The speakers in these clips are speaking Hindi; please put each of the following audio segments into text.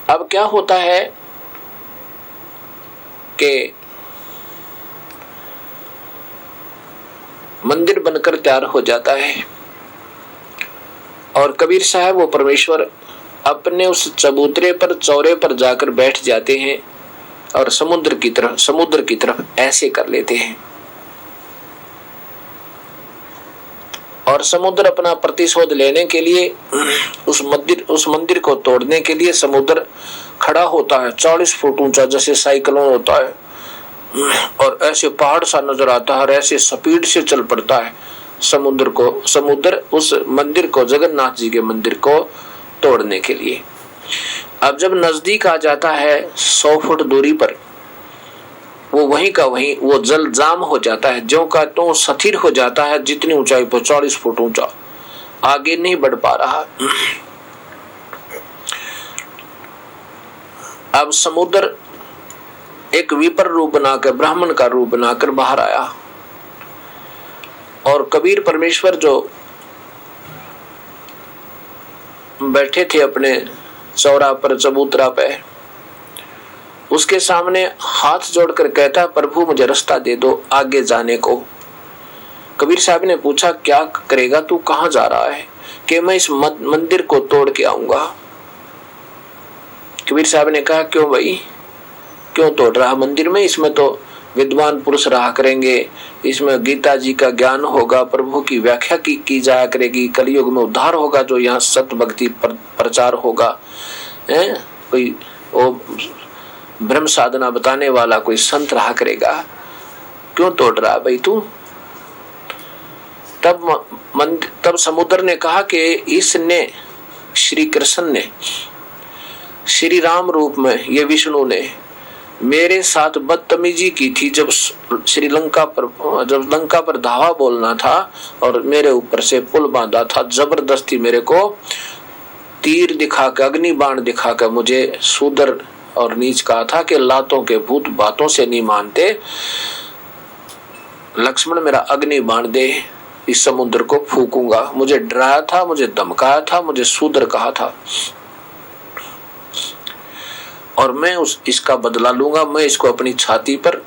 अब क्या होता है कि मंदिर बनकर तैयार हो जाता है और कबीर साहब वो परमेश्वर अपने उस चबूतरे पर चौरे पर जाकर बैठ जाते हैं और समुद्र की तरफ ऐसे कर लेते हैं और समुद्र अपना प्रतिशोध लेने के लिए उस मंदिर को तोड़ने के लिए समुद्र खड़ा होता है 40 फुट ऊंचा, जैसे साइक्लोन होता है, और ऐसे पहाड़ सा नजर आता है और ऐसे स्पीड से चल पड़ता है समुद्र उस मंदिर को, जगन्नाथ जी के मंदिर को तोड़ने के लिए। अब जब नजदीक आ जाता है 100 फुट दूरी पर, वो वहीं का वहीं वो जल जाम हो जाता है, ज्यों का त्यों स्थिर हो जाता है, जितनी ऊंचाई पर 40 फुट ऊंचा, आगे नहीं बढ़ पा रहा। अब समुद्र एक विपर रूप बनाकर, ब्राह्मण का रूप बनाकर बाहर आया और कबीर परमेश्वर जो बैठे थे अपने चौरा पर, चबूतरा पे, उसके सामने हाथ जोड़कर कहता, प्रभु मुझे रास्ता दे दो आगे जाने को। कबीर साहब ने पूछा, क्या करेगा तू, कहां जा रहा है? कि मैं इस मंदिर को तोड़ के आऊंगा। कबीर साहब ने कहा, क्यों भाई, क्यों तोड़ रहा मंदिर में? इसमें तो विद्वान पुरुष रहा करेंगे, इसमें गीता जी का ज्ञान होगा, प्रभु की व्याख्या की जाया करेगी, कलयुग में उद्धार होगा, जो यहाँ सत्य भक्ति प्रचार होगा, कोई वो ब्रह्म साधना बताने वाला कोई संत रहा करेगा, क्यों तोड़ रहा भाई तू? तब समुद्र ने कहा कि इसने, श्री कृष्ण ने, श्री राम रूप में, ये विष्णु ने मेरे साथ बदतमीजी की थी जब लंका पर धावा बोलना था और मेरे ऊपर से पुल बांधा था, जबरदस्ती मेरे को तीर दिखा कर, अग्नि बाण दिखा कर मुझे शूद्र और नीच कहा था कि लातों के भूत बातों से नहीं मानते, लक्ष्मण मेरा अग्नि बाण दे, इस समुद्र को फूकूंगा। मुझे डराया था, मुझे धमकाया था, मुझे शूद्र कहा था और मैं इसका बदला लूंगा। मैं इसको अपनी छाती पर,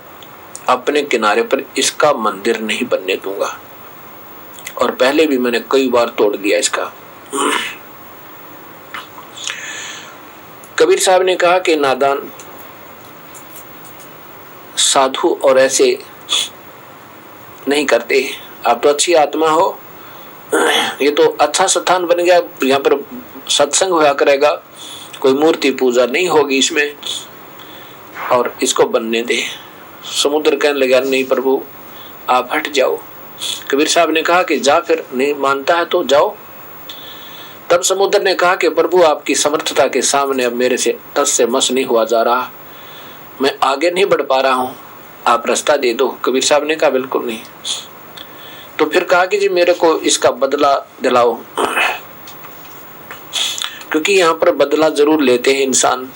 अपने किनारे पर इसका मंदिर नहीं बनने दूंगा, और पहले भी मैंने कई बार तोड़ दिया इसका। कबीर साहब ने कहा कि नादान साधु और ऐसे नहीं करते, आप तो अच्छी आत्मा हो, ये तो अच्छा स्थान बन गया, यहाँ पर सत्संग हुआ करेगा, कोई मूर्ति पूजा नहीं होगी इसमें, और इसको बनने दे। समुद्र कहने लगा, नहीं प्रभु आप हट जाओ। कबीर साहब ने कहा कि जा, फिर नहीं मानता है तो जाओ। तब समुद्र ने कहा कि प्रभु आपकी समर्थता के सामने अब मेरे से तस से मस नहीं हुआ जा रहा, मैं आगे नहीं बढ़ पा रहा हूं, आप रास्ता दे दो। कबीर साहब ने कहा बिल्कुल नहीं। तो फिर कहा कि जी मेरे को इसका बदला दिलाओ, क्योंकि यहाँ पर बदला जरूर लेते हैं इंसान,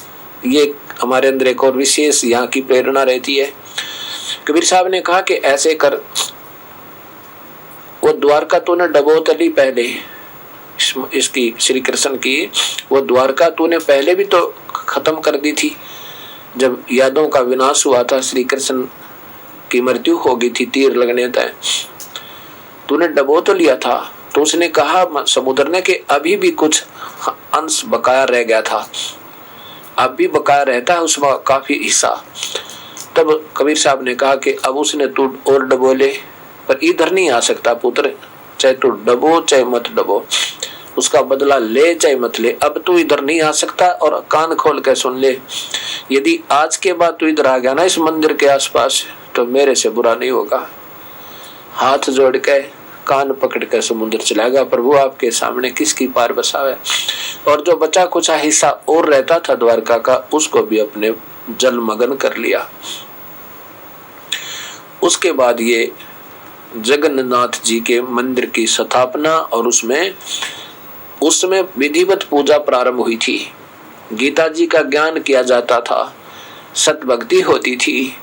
ये हमारे अंदर एक और विशेष यहाँ की प्रेरणा रहती है। कबीर साहब ने कहा कि ऐसे कर, वो द्वारका तूने डबोत ली पहले, इसकी श्री कृष्ण की वो द्वारका तूने पहले भी तो खत्म कर दी थी, जब यादों का विनाश हुआ था, श्री कृष्ण की मृत्यु हो गई थी तीर लगने तक, तूने डबो तो लिया था। तो उसने कहा समुद्र ने कि अभी भी कुछ अंश बकाया रह गया था, अब भी बकाया रहता है उसमें काफी हिस्सा। तब कबीर साहब ने कहा कि अब उसने तू और डबो ले, पर इधर नहीं आ सकता पुत्र, चाहे तू डबो चाहे मत डबो, उसका बदला ले चाहे मत ले, अब तू इधर नहीं आ सकता। और कान खोल के सुन ले, यदि आज के बाद तू इधर आ गया ना इस मंदिर के आसपास, तो मेरे से बुरा नहीं होगा। हाथ जोड़ के कान पकड़ के समुद्र चलाएगा, प्रभु आपके सामने किसकी पार बसावे। और जो बचा कुचा हिस्सा और रहता था द्वारका का, उसको भी अपने जल मगन कर लिया। उसके बाद ये जगन्नाथ जी के मंदिर की स्थापना और उसमें विधिवत पूजा प्रारंभ हुई थी, गीता जी का ज्ञान किया जाता था, सत भक्ति होती थी।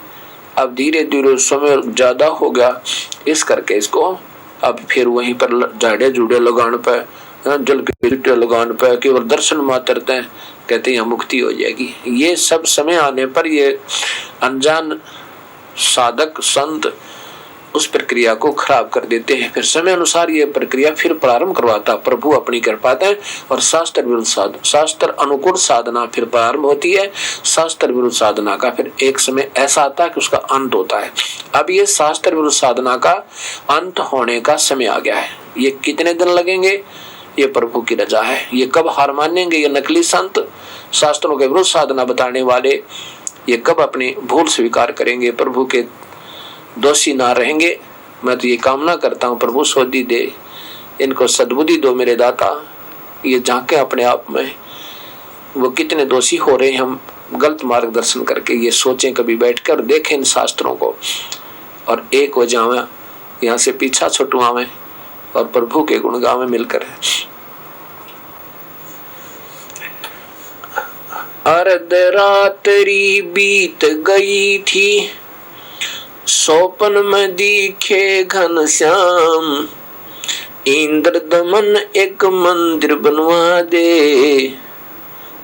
अब धीरे धीरे समय ज्यादा हो गया, इस करके इसको अब फिर वहीं पर झाड़े जूड़े लगाने पे जल के छुट्टे लगान पे केवल दर्शन मात्र हैं, कहते हैं मुक्ति हो जाएगी। ये सब समय आने पर ये अनजान साधक संत उस प्रक्रिया को खराब कर देते हैं। फिर समय अनुसार ये प्रक्रिया फिर प्रारंभ करवाता प्रभु अपनी कृपा है, और शास्त्र विरुद्ध शास्त्र अनुकूल साधना फिर प्रारंभ होती है। शास्त्र विरुद्ध साधना का फिर एक समय ऐसा आता है कि उसका अंत होता है। अब ये शास्त्र विरुद्ध साधना का अंत होने का समय आ गया है। ये कितने दिन लगेंगे, ये प्रभु की रजा है। ये कब हार मानेंगे ये नकली संत, शास्त्रों के विरुद्ध साधना बताने वाले, ये कब अपनी भूल स्वीकार करेंगे, प्रभु के दोषी ना रहेंगे। मैं तो ये कामना करता हूँ प्रभु सोधी दे, इनको सद्बुद्धि दो मेरे दाता। ये झांके अपने आप में वो कितने दोषी हो रहे हैं, हम गलत मार्गदर्शन करके। ये सोचें कभी बैठकर, देखें इन शास्त्रों को, और एक हो जावे, यहाँ से पीछा छुटवावे और प्रभु के गुण गावे मिलकर। अर्ध रात्रि बीत गई थी, सोपन में दिखे घनश्याम, इंद्र दमन एक मंदिर बनवा दे,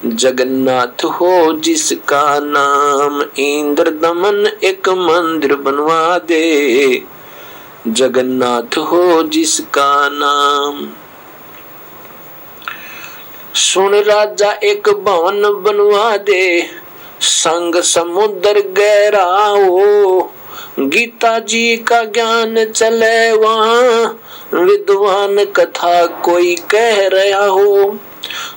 जगन्नाथ हो जिसका नाम। इंद्र दमन एक मंदिर बनवा दे, जगन्नाथ हो जिसका नाम। सुन राजा एक भवन बनवा दे, संग समुद्र गहरा हो, गीता जी का ज्ञान चले वहाँ, विद्वान कथा कोई कह रहा हो।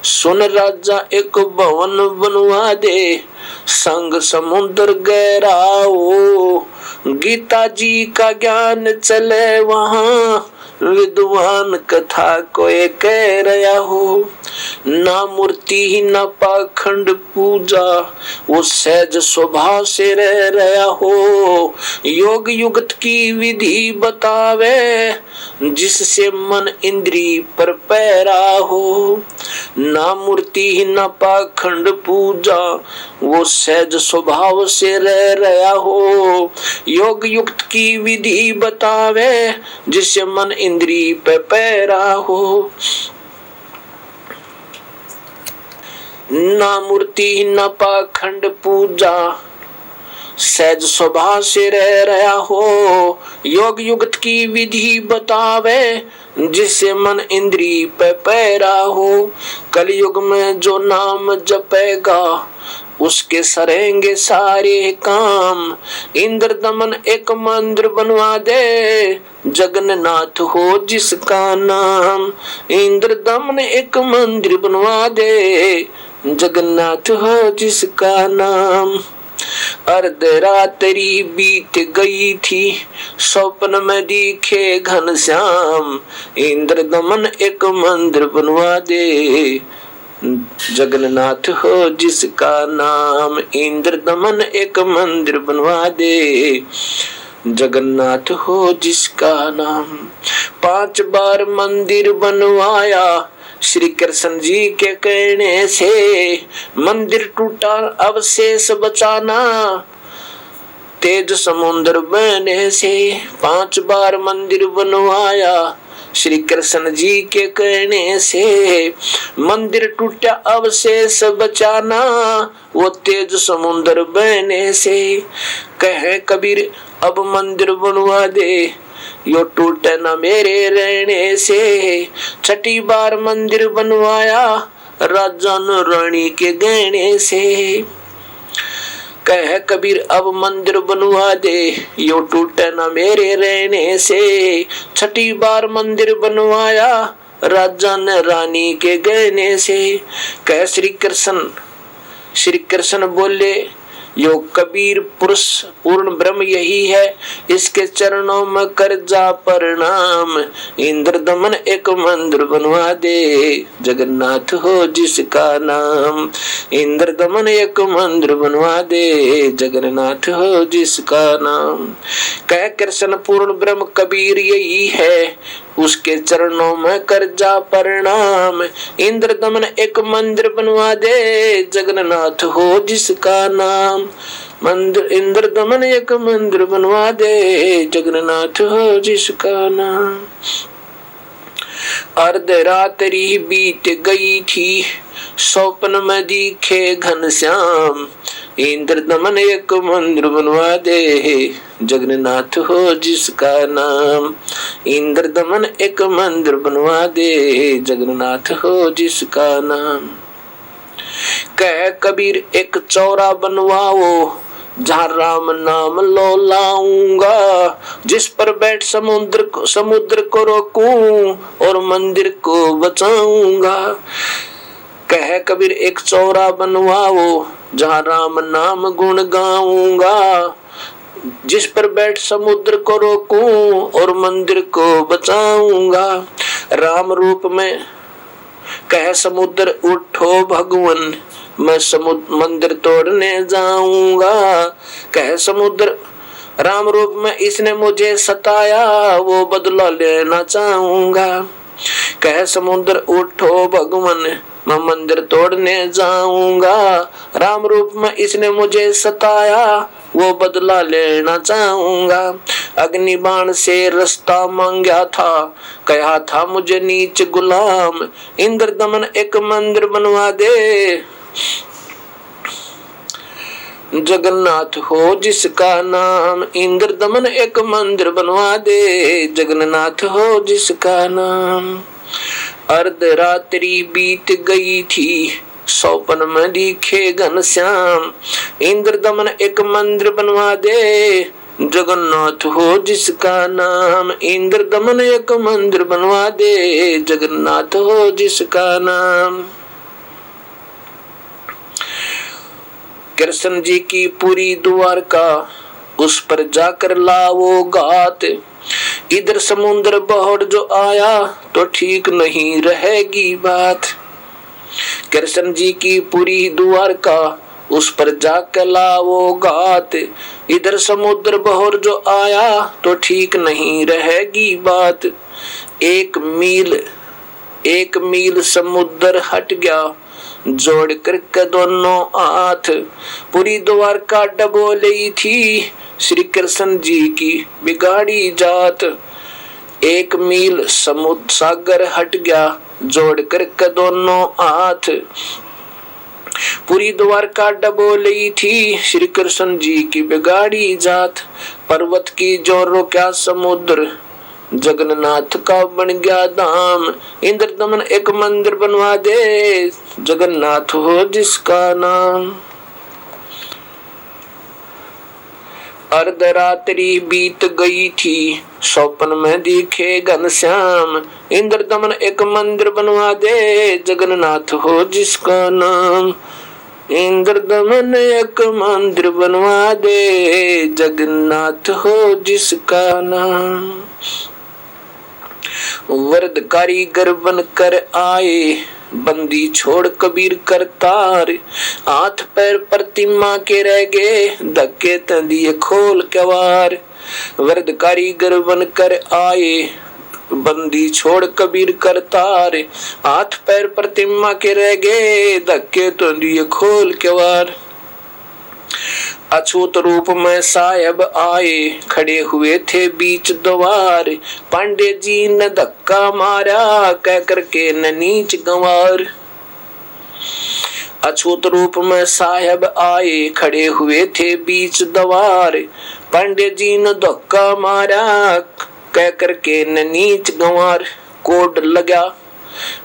सुन राजा एक भवन बनवा दे, संग समुद्र गहरा हो, गीता जी का ज्ञान चले वहाँ, विद्वान कथा कोई कह रहा हो। ना मूर्ति न पाखंड पूजा, वो सहज स्वभाव से रह रहा हो, योग युक्त की विधि बतावे, जिससे मन इंद्री पर पैरा हो। ना मूर्ति न पाखंड पूजा, वो सहज स्वभाव से रह रहा हो, योग युक्त की विधि बतावे, जिससे मन इंद्री पे पैरा हो। ना मूर्ति न पाखंड पूजा, सहज स्वभाव से रह रहा हो, योग युक्त की विधि बतावे, जिससे मन इंद्री पे पैरा हो। कलयुग में जो नाम जपेगा, उसके सरेंगे सारे काम। इंद्र दमन एक मंदिर बनवा दे, जगन्नाथ हो जिसका नाम। इंद्र दमन एक मंदिर बनवा दे, जगन्नाथ हो जिसका नाम। अर्ध रात्रि बीत गई थी, स्वप्न में दिखे घनश्याम, इंद्र दमन एक मंदिर बनवा दे, जगन्नाथ हो जिसका नाम। इंद्र दमन एक मंदिर बनवा दे, जगन्नाथ हो जिसका नाम। 5 बार मंदिर बनवाया, श्री कृष्ण जी के कहने से, मंदिर टूटा अवशेष बचाना, तेज समुद्र बहने से। 5 बार मंदिर बनवाया, श्री कृष्ण जी के कहने से, मंदिर टूटा अवशेष बचाना, वो तेज समुद्र बहने से। कहे कबीर अब मंदिर बनवा दे, यो टूटे न मेरे रहने से। 6ठी बार मंदिर बनवाया, राजा न रानी के गहने से। कह कबीर अब मंदिर बनवा दे, यो टूटे न मेरे रहने से। 6ठी बार मंदिर बनवाया, राजा ने रानी के गहने से। कह श्री कृष्ण बोले, यो कबीर पुरुष पूर्ण ब्रह्म यही है, इसके चरणों में कर जा प्रणाम। इंद्र दमन एक मंदिर बनवा दे, जगन्नाथ हो जिसका नाम। इंद्र दमन एक मंदिर बनवा दे, जगन्नाथ हो जिसका नाम। कह कृष्ण पूर्ण ब्रह्म कबीर यही है, उसके चरणों में कर जा प्रणाम। इंद्र दमन एक मंदिर बनवा दे, जगन्नाथ हो जिसका नाम। मंदिर इंद्र दमन एक मंदिर बनवा दे, जगन्नाथ हो जिसका नाम। अर्धरात्रि बीत गई थी, स्वप्न में दिखे घनश्याम। इंद्र दमन एक मंदिर बनवा दे, जगन्नाथ हो जिसका नाम। इंद्र दमन एक मंदिर बनवा दे, जगन्नाथ हो जिसका नाम। कह कबीर एक चौरा बनवाओ, जहाँ राम नाम लो लाऊंगा। जिस पर बैठ समुद्र को रोकूं, और मंदिर को बचाऊंगा। कह कबीर एक चौरा बनवाओ, जहाँ राम नाम गुण गाऊंगा। जिस पर बैठ समुद्र को रोकूं, और मंदिर को बचाऊंगा। राम रूप में कह समुद्र उठो भगवन, मैं मंदिर तोड़ने जाऊंगा। कह समुद्र राम रूप में इसने मुझे सताया, वो बदला लेना चाहूंगा। कह समुद्र उठो भगवन, मैं मंदिर तोड़ने जाऊंगा। राम रूप में इसने मुझे सताया, वो बदला लेना चाहूंगा। अग्नि बाण से रास्ता मांगा था, कहा था मुझे नीच गुलाम। इंद्र दमन एक मंदिर बनवा दे, जगन्नाथ हो जिसका नाम। इंद्र दमन एक मंदिर बनवा दे, जगन्नाथ हो जिसका नाम। अर्धरात्रि बीत गई थी, स्वप्न में दिखे घनश्याम। इंद्र दमन एक मंदिर बनवा दे, जगन्नाथ हो जिसका नाम। इंद्र दमन एक मंदिर बनवा दे, जगन्नाथ हो जिसका नाम। कृष्ण जी की पूरी द्वारका, उस पर जाकर लाओ गात। इधर समुद्र बहड़ जो आया, तो ठीक नहीं रहेगी बात। कृष्ण जी की पूरी द्वारका, उस पर जाकर लाओ गात। इधर समुद्र बहड़ जो आया, तो ठीक नहीं रहेगी बात। एक मील समुद्र हट गया, जोड़ कर दोनों हाथ। पूरी द्वारका डबोली थी, श्री कृष्ण जी की बिगाड़ी जात। एक मील समुद्र सागर हट गया, जोड़ कर दोनों हाथ। पूरी द्वारका डबोली थी, श्री कृष्ण जी की बिगाड़ी जात। पर्वत की जो रोक्या समुद्र, जगन्नाथ का बन गया धाम। इंद्र दमन एक मंदिर बनवा दे, जगन्नाथ हो जिसका नाम। अर्धरात्रि बीत गई थी, स्वप्न में दिखे घनश्याम। इंद्र दमन एक मंदिर बनवा दे, जगन्नाथ हो जिसका नाम। इंद्र दमन एक मंदिर बनवा दे, जगन्नाथ हो जिसका नाम। वरद कारीगर बन कर आए, बंदी छोड़ कबीर करतार। हाथ पैर प्रतिमा के रह गए, धक्के तंदिए खोल कवार। वरद कारीगर बन कर आए, बंदी छोड़ कबीर करतार। हाथ पैर प्रतिमा के रह गए, धक्के तंदिए खोल कवार। अछूत रूप में साहेब आए, खड़े हुए थे बीच द्वार। पांडे जी ने धक्का मारा, कह करके न नीच गंवार। अछूत रूप में साहेब आए, खड़े हुए थे बीच द्वार। पांडे जी ने धक्का मारा, कह करके न नीच गंवार। कोड लगा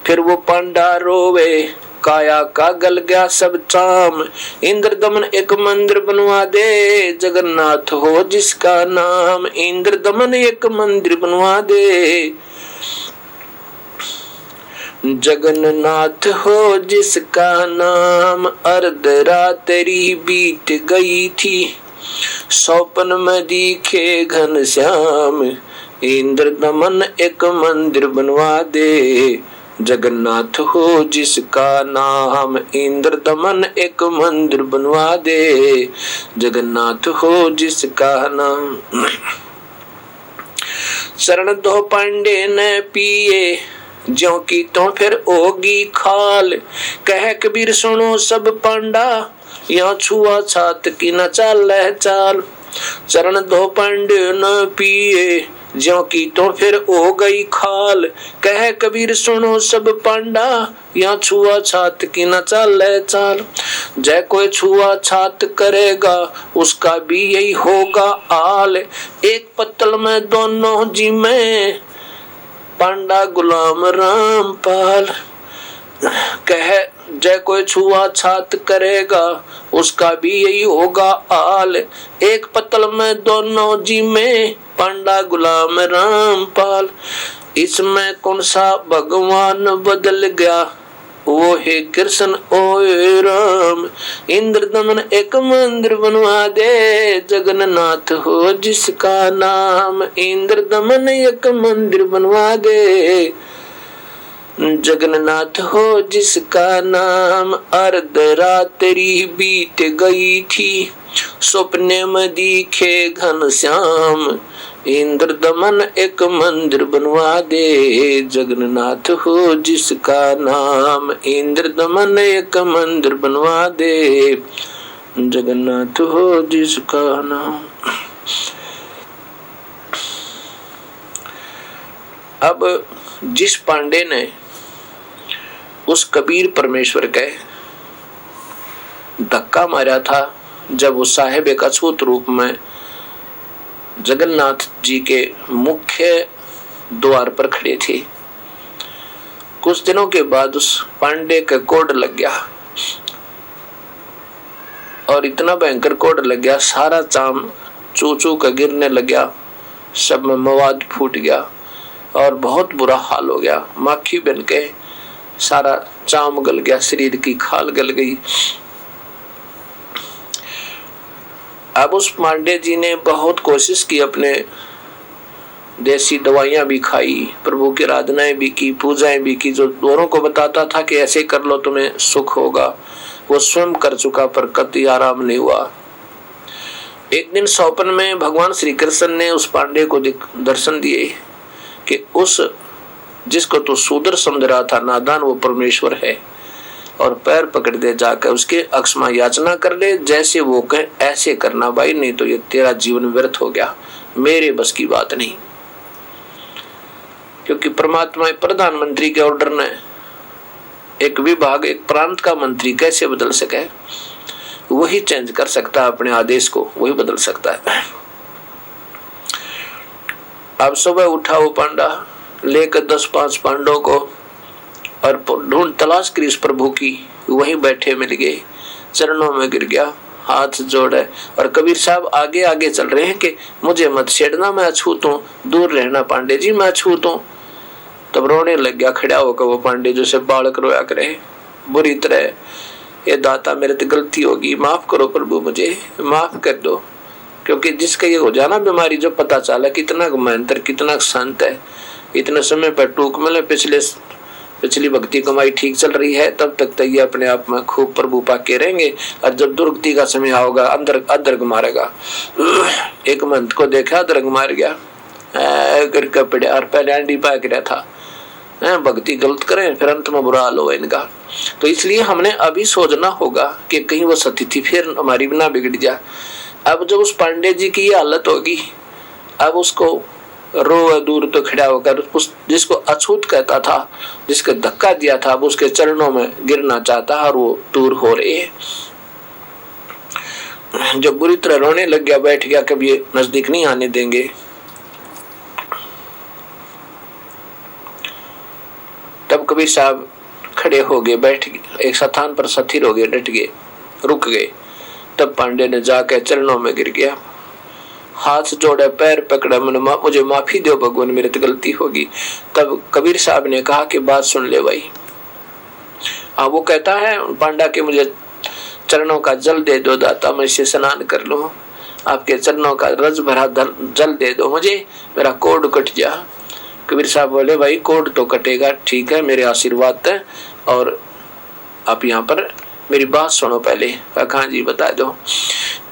फिर वो पांडा रोवे, काया का गल गया सब चाम। इंद्र दमन एक मंदिर बनवा दे, जगन्नाथ हो जिसका नाम। इंद्र दमन एक मंदिर बनवा दे, जगन्नाथ हो जिसका नाम। अर्धरात्रि बीत गई थी, स्वप्न में दिखे घनश्याम। इंद्र दमन एक मंदिर बनवा दे, जगन्नाथ हो जिसका नाम। इंद्र दमन एक मंदिर बनवा दे, जगन्नाथ हो जिसका नाम। शरण दो पांडे न पिए, ज्यों की तो फिर होगी खाल। कह कबीर सुनो सब पांडा, यहाँ छुआ छात की न चाल चाल। चरण धो पांडे न पिए, ज्यों की तो फिर हो गई खाल। कह कबीर सुनो सब पांडा, यहाँ छुआ छात की न चाले चाल। जय कोई छुआ छात करेगा, उसका भी यही होगा आल। एक पत्तल में दोनों जी में, पांडा गुलाम रामपाल। कह जय कोई छुआ छात करेगा, उसका भी यही होगा आल। एक पत्तल में दोनों जी में, पांडा गुलाम रामपाल। इसमें कौन सा भगवान बदल गया, वो है कृष्ण ओए राम। इंद्र दमन एक मंदिर बनवा दे, जगन्नाथ हो जिसका नाम। इंद्र दमन एक मंदिर बनवा दे, जगन्नाथ हो जिसका नाम। अर्ध रात्रि बीत गई थी, सपने में दिखे घनश्याम। इंद्र दमन एक मंदिर बनवा दे, जगन्नाथ हो जिसका नाम। इंद्र दमन एक मंदिर बनवा दे, जगन्नाथ हो जिसका नाम। अब जिस पांडे ने उस कबीर परमेश्वर के धक्का मारा था, जब वो साहेब एक अछूत रूप में जगन्नाथ जी के मुख्य द्वार पर खड़े थे, कुछ दिनों के बाद उस पांडे का कोड लग गया, और इतना भयंकर कोड लग गया, सारा चाम चू चू का गिरने लग गया, सब में मवाद फूट गया और बहुत बुरा हाल हो गया। माखी बन के सारा चाम गल गया, शरीर की खाल गल गई। अब उस पांडे जी ने बहुत कोशिश की, अपने देसी दवाइयां भी खाई, प्रभु की आराधनाएं भी की, पूजाएं भी की, जो दोनों को बताता था कि ऐसे कर लो तुम्हें सुख होगा, वो स्वयं कर चुका, पर कभी आराम नहीं हुआ। एक दिन स्वप्न में भगवान श्री कृष्ण ने उस पांडे को दर्शन दिए कि उस जिसको तो सूदर समझ रहा था नादान, वो परमेश्वर है, और पैर पकड़ दे, जाकर उसके अक्षमा याचना कर ले, जैसे वो कहे ऐसे करना भाई, नहीं तो ये तेरा जीवन व्यर्थ हो गया, मेरे बस की बात नहीं। क्योंकि परमात्मा प्रधानमंत्री के ऑर्डर ने एक विभाग, एक प्रांत का मंत्री कैसे बदल सके, वही चेंज कर सकता है अपने आदेश को, वही बदल सकता है। अब सुबह उठा वो पांडा, लेकर 10-5 पांडवों को, और ढूंढ तलाश करी इस प्रभु की, वहीं बैठे मिल गए, चरणों में गिर गया, हाथ जोड़े, और कबीर साहब आगे आगे चल रहे हैं कि मुझे मत छेड़ना, मैं अछूत हूं, दूर रहना पांडे जी, मैं अछूत हूं। तब रोने लग गया खड़ा होकर वो पांडे, जैसे बालक रोया करे बुरी तरह, ये दाता मेरे तो गलती होगी, माफ करो प्रभु, मुझे माफ कर दो। क्योंकि जिसका ये हो जाना बीमारी, जो पता चला कितना मंत्र, कितना संत है, इतने समय पर टूक मिले, पिछली भक्ति कमाई ठीक चल रही है, तब तक तो ये अपने आप में खूब प्रभु पाके रहेंगे, और जब दुर्गति का समय आओगा अंदर अदरक मारेगा। एक मंत्र को देखा, अदरक मार गया करके पड़े, और पहले अंडी पाक रहा था, भक्ति गलत करें फिर अंत में बुरा हाल हो इनका। तो इसलिए हमने अभी सोचना होगा कि कहीं वो सतिथि फिर हमारी बिना बिगड़ जाए। अब जब उस पांडे जी की ये हालत होगी, अब उसको रो दूर तो खड़ा होकर उस जिसको अछूत कहता था, जिसके धक्का दिया था, अब उसके चरणों में गिरना चाहता है, और वो दूर हो रही है। जब बुरी तरह रोने लग गया, बैठ गया, कभी ये नजदीक नहीं आने देंगे। तब कबीर साहब खड़े हो गए, बैठ गए, एक स्थान पर स्थिर हो गए, डट गए, रुक गए। तब पांडे ने जाकर चरणों में गिर गया, हाथ जोड़े, पैर पकड़े, मुझे माफी दो भगवान, मेरे तो गलती होगी। तब कबीर साहब ने कहा कि बात सुन ले भाई। वो कहता है पांडा के मुझे चरणों का जल दे दो दाता, मैं इसे स्नान कर लूं, आपके चरणों का रस भरा जल दे दो मुझे, मेरा कोड कट जा। कबीर साहब बोले भाई कोड तो कटेगा, ठीक है, मेरे आशीर्वाद है, और आप यहाँ पर मेरी बात सुनो पहले। कहा जी बता दो।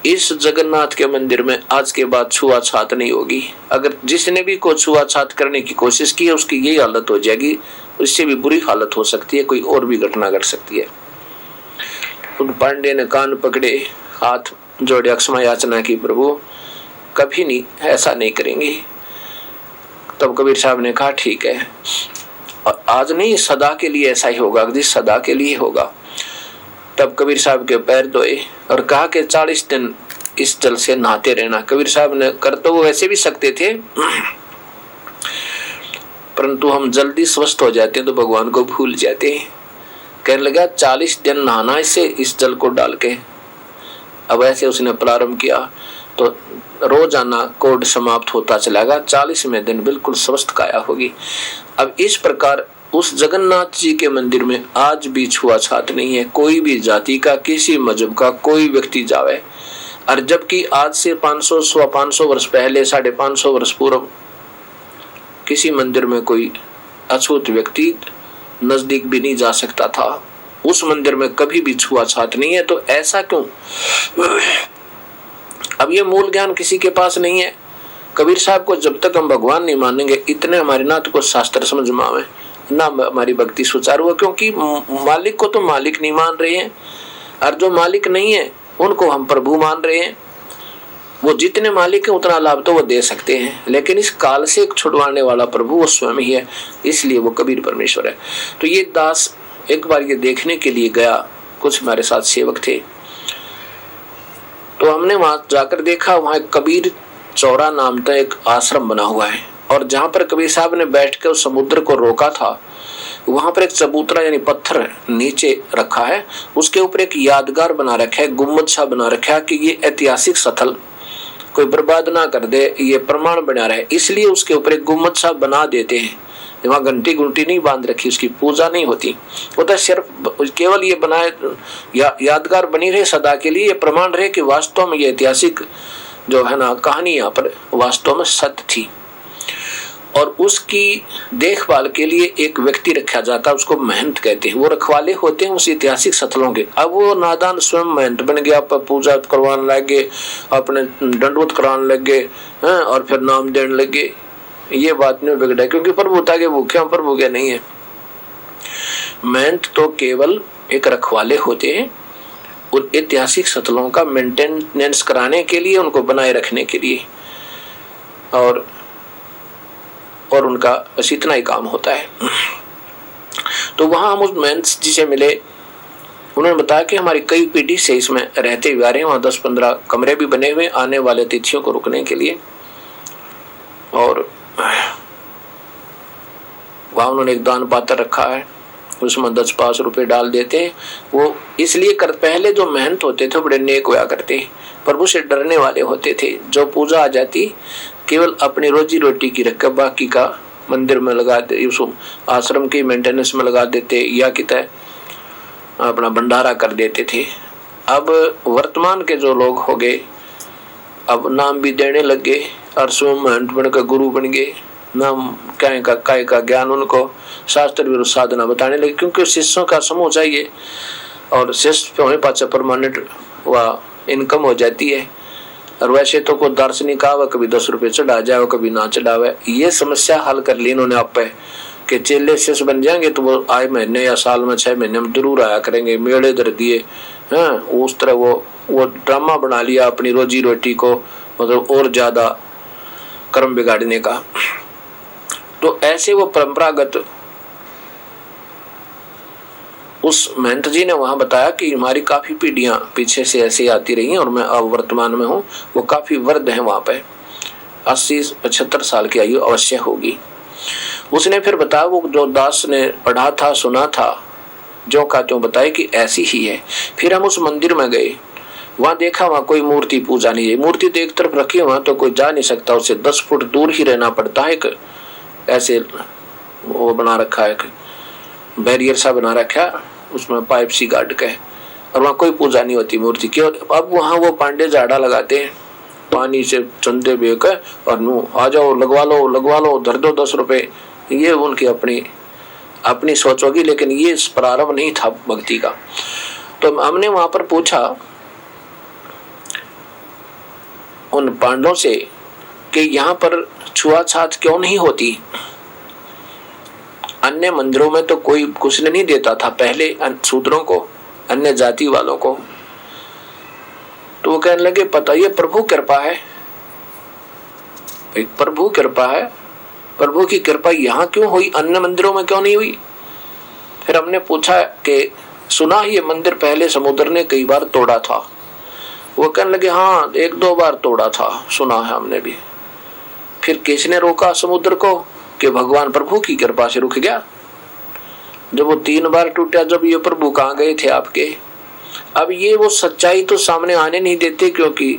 इस जगन्नाथ के मंदिर में आज के बाद छुआछात नहीं होगी। अगर जिसने भी को छुआछात करने की कोशिश की है, उसकी यही हालत हो जाएगी, उससे भी बुरी हालत हो सकती है, कोई और भी घटना घट सकती है। उन पांडे ने कान पकड़े, हाथ जोड़े, अक्षमा याचना की, प्रभु कभी नहीं, ऐसा नहीं करेंगे। तब कबीर साहब ने कहा ठीक है, और आज नहीं सदा के लिए ऐसा ही होगा, सदा के लिए होगा। तब कबीर साहब के पैर धोए और कहा कि 40 दिन इस जल से नहाते रहना। कबीर साहब ने कर तो वो वैसे भी सकते थे, परंतु हम जल्दी स्वस्थ हो जाते हैं तो भगवान को भूल जाते हैं। कहने लगा 40 दिन नहाना इससे, इस जल को डाल के। अब ऐसे उसने प्रारंभ किया तो रोजाना कोड समाप्त होता चलेगा, 40वें दिन बिल्कुल स्वस्थ काया होगी। अब इस प्रकार उस जगन्नाथ जी के मंदिर में आज भी छुआछूत नहीं है, कोई भी जाति का, किसी मजहब का कोई व्यक्ति जावे। और जबकि आज से 500 वर्ष पहले, 550 वर्ष पूर्व किसी मंदिर में कोई अछूत व्यक्ति नजदीक भी नहीं जा सकता था, उस मंदिर में कभी भी छुआछूत नहीं है। तो ऐसा क्यों? अब ये मूल ज्ञान किसी के पास नहीं है। कबीर साहब को जब तक हम भगवान नहीं मानेंगे, इतने हमारे ना तो कुछ शास्त्र समझ में आवे, ना हमारी भक्ति सुचारू हो, क्योंकि मालिक को तो मालिक नहीं मान रहे हैं, और जो मालिक नहीं है उनको हम प्रभु मान रहे हैं। वो जितने मालिक है उतना लाभ तो वो दे सकते हैं, लेकिन इस काल से छुड़वाने वाला प्रभु वो स्वयं ही है, इसलिए वो कबीर परमेश्वर है। तो ये दास एक बार ये देखने के लिए गया, कुछ हमारे साथ सेवक थे, तो हमने वहां जाकर देखा, वहां एक कबीर चौरा नाम का एक आश्रम बना हुआ है, और जहां पर कबीर साहब ने बैठ कर उस समुद्र को रोका था, वहां पर एक चबूतरा यानी पत्थर नीचे रखा है, उसके ऊपर एक यादगार बना रखा है, गुम्बद सा बना रखा है कि ये ऐतिहासिक स्थल कोई बर्बाद ना कर दे, ये प्रमाण बना रहे, इसलिए उसके ऊपर एक गुम्बद सा बना देते हैं। वहाँ घंटी गुंटी नहीं बांध रखी, उसकी पूजा नहीं होती, वो तो सिर्फ केवल ये बनाए यादगार बनी रहे सदा के लिए, ये प्रमाण रहे कि वास्तव में ये ऐतिहासिक जो है ना कहानी यहाँ पर वास्तव में सत्य थी। और उसकी देखभाल के लिए एक व्यक्ति रखा जाता है, उसको महंत कहते हैं, वो रखवाले होते हैं उस ऐतिहासिक स्थलों के। अब वो नादान स्वयं महंत बन गया, पूजा करवाने लगे, अपने दंडवत कराने लगे, और फिर नाम देने लगे। ये बात नहीं बिगड़ा, क्योंकि प्रभुता के भूखे हम प्रभु के नहीं है। महंत तो केवल एक रखवाले होते हैं उन ऐतिहासिक स्थलों का मेंटेनेंस कराने के लिए, उनको बनाए रखने के लिए, और उनका बस इतना ही काम होता है। तो वहां हम उस महंत जी से मिले, उन्होंने बताया कि हमारी कई पीढ़ी से इसमें रहते हुए आ रहे हैं, वहां 10-15 कमरे भी बने हुए आने वाले अतिथियों को रुकने के लिए, और वहां उन्होंने एक दान पात्र रखा है, उसमें 10-5 रुपए डाल देते हैं। वो इसलिए पहले जो महंत होते थे बड़े नेक हुआ करते, प्रभु से डरने वाले होते थे। जो पूजा आ जाती केवल अपनी रोजी रोटी की रकम बाकी का मंदिर में लगा दे, उस आश्रम की मेंटेनेंस में लगा देते, या कितने अपना भंडारा कर देते थे। अब वर्तमान के जो लोग हो गए, अब नाम भी देने लगे और स्वयं महंत बनकर गुरु बन गए, नाम काय का ज्ञान उनको शास्त्र विरुद्ध साधना बताने लगे, क्योंकि शिष्यों का समूह चाहिए, और शिष्य होने पाछे परमानेंट वह इनकम हो जाती है। और वैसे तो कोई दार्शनिक आवा कभी 10 रुपए चढ़ा जाए, कभी ना चढ़ावे, ये समस्या हल कर ली इन्होंने आप पे कि चेले शिष्य बन जाएंगे तो वो आए महीने या साल में 6 महीने में जरूर आया करेंगे, मेले धर दिए हैं, उस तरह वो ड्रामा बना लिया अपनी रोजी रोटी को, मतलब और ज्यादा कर्म बिगाड़ने का। तो ऐसे वो परंपरागत उस महंत जी ने वहां बताया कि हमारी काफी पीढ़ियां पीछे से ऐसे आती रही हैं, और मैं अब वर्तमान में हूँ, वो काफी वृद्ध हैं, वहां पे 80-75 साल की आयु अवश्य होगी। उसने फिर बताया, वो जो दास ने पढ़ा था सुना था, जो का त्यों बताया कि ऐसी ही है। फिर हम उस मंदिर में गए, वहां देखा वहां कोई मूर्ति पूजा नहीं है, मूर्ति तो एक तरफ रखी, वहां तो कोई जा नहीं सकता, उससे 10 फुट दूर ही रहना पड़ता है। ऐसे वो बना रखा है, बैरियर सा बना रखा है, उसमें पाइप सी गाड़ के, और वहाँ कोई पूजा नहीं होती मूर्ति की। अब वहाँ वो पांडे झाड़ा लगाते हैं, पानी से चंदे बेकर, और नू आ जाओ लगवा लो, धर दो 10 रुपए, ये उनकी अपनी सोच होगी, लेकिन ये प्रारंभ नहीं था भक्ति का। तो हमने वहां पर पूछा उन पांडवों से कि यहाँ पर छुआछूत क्यों नहीं होती? अन्य मंदिरों में तो कोई कुछ नहीं देता था पहले शूद्रों को, अन्य जाति वालों को। तो वो कहने लगे, पता ये प्रभु कृपा है, एक प्रभु कृपा है, प्रभु की कृपा यहाँ क्यों हुई, अन्य मंदिरों में क्यों नहीं हुई? फिर हमने पूछा कि सुना ये मंदिर पहले समुद्र ने कई बार तोड़ा था। वो कहने लगे हाँ 1-2 बार तोड़ा था, सुना है हमने भी। फिर किसने रोका समुद्र को? कि भगवान प्रभु की कृपा से रुक गया। जब वो 3 बार टूटा, जब ये प्रभु कहाँ गए थे आपके? अब ये वो सच्चाई तो सामने आने नहीं देते, क्योंकि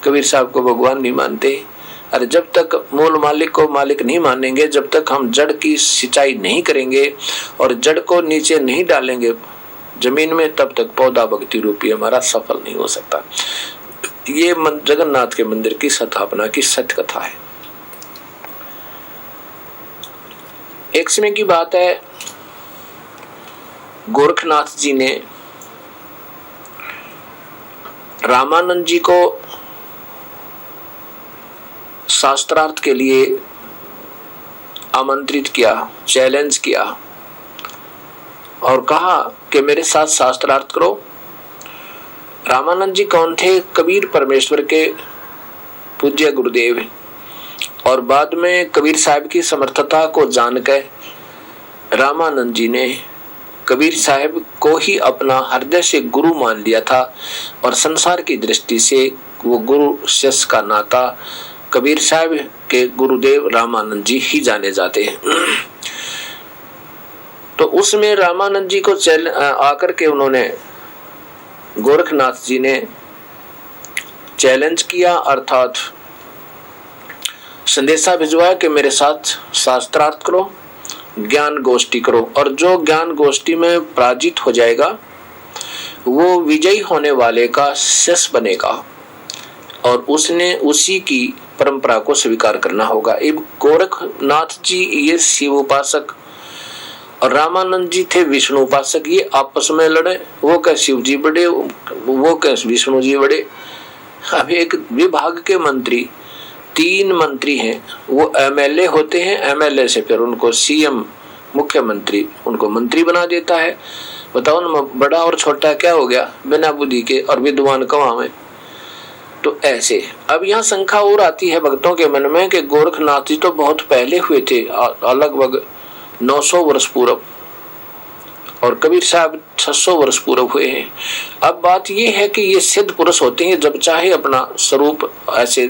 कबीर साहब को भगवान नहीं मानते। अरे जब तक मूल मालिक को मालिक नहीं मानेंगे, जब तक हम जड़ की सिंचाई नहीं करेंगे और जड़ को नीचे नहीं डालेंगे जमीन में, तब तक पौधा भक्ति रूपी हमारा सफल नहीं हो सकता। ये जगन्नाथ के मंदिर की स्थापना की सत्य कथा है। एक समय की बात है, गोरखनाथ जी ने रामानंद जी को शास्त्रार्थ के लिए आमंत्रित किया, चैलेंज किया और कहा कि मेरे साथ शास्त्रार्थ करो। रामानंद जी कौन थे? कबीर परमेश्वर के पूज्य गुरुदेव, और बाद में कबीर साहब की समर्थता को जानकर रामानंद जी ने कबीर साहब को ही अपना हृदय से गुरु मान लिया था, और संसार की दृष्टि से वो गुरु शिष्य का नाता कबीर साहब के गुरुदेव रामानंद जी ही जाने जाते हैं। तो उसमें रामानंद जी को आकर के उन्होंने, गोरखनाथ जी ने चैलेंज किया, अर्थात संदेशा भिजवाया कि मेरे साथ शास्त्रार्थ करो, ज्ञान गोष्ठी करो, और जो ज्ञान गोष्ठी में पराजित हो जाएगा वो विजयी होने वाले का शिष्य बनेगा, और उसने उसी की परंपरा को स्वीकार करना होगा। अब गोरखनाथ जी ये शिव उपासक और रामानंद जी थे विष्णु उपासक, ये आपस में लड़े, वो कह शिव जी बड़े, वो कह विष्णु जी बड़े। अब एक विभाग के मंत्री, 3 मंत्री हैं, वो एमएलए होते हैं, एमएलए से फिर उनको सीएम मुख्यमंत्री उनको मंत्री बना देता है। बताओ ना, बड़ा और छोटा क्या हो गया बिना बुद्धि के, और विद्वान कहाँ में? तो ऐसे अब यहाँ शंका और आती है भक्तों के मन में कि गोरखनाथ जी तो बहुत पहले हुए थे, लगभग 900 वर्ष पूर्व, और कबीर साहब 600 वर्ष पूर्व हुए हैं। अब बात यह है कि ये सिद्ध पुरुष होते हैं, जब चाहे अपना स्वरूप ऐसे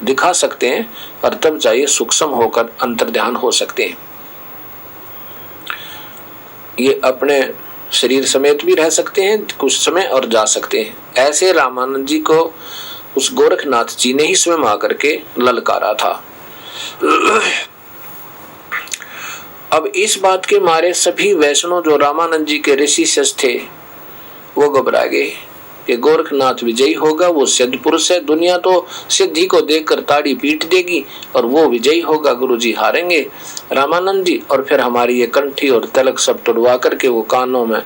दिखा सकते हैं, और तब चाहे सूक्ष्म होकर अंतर्ध्यान हो सकते हैं। ये अपने शरीर समेत भी रह सकते हैं कुछ समय और जा सकते हैं। ऐसे रामानंद जी को उस गोरखनाथ जी ने ही स्वयं आकर के ललकारा था। अब इस बात के मारे सभी वैष्णव जो रामानंद जी के ऋषि शिष्य थे वो घबरा गए कि गोरखनाथ विजयी होगा, वो सिद्ध पुरुष है, दुनिया तो सिद्धि को देखकर ताड़ी पीट देगी और वो विजयी होगा, गुरुजी हारेंगे रामानंद जी, और फिर हमारी ये कंठी और तिलक सब तोड़वा करके वो कानों में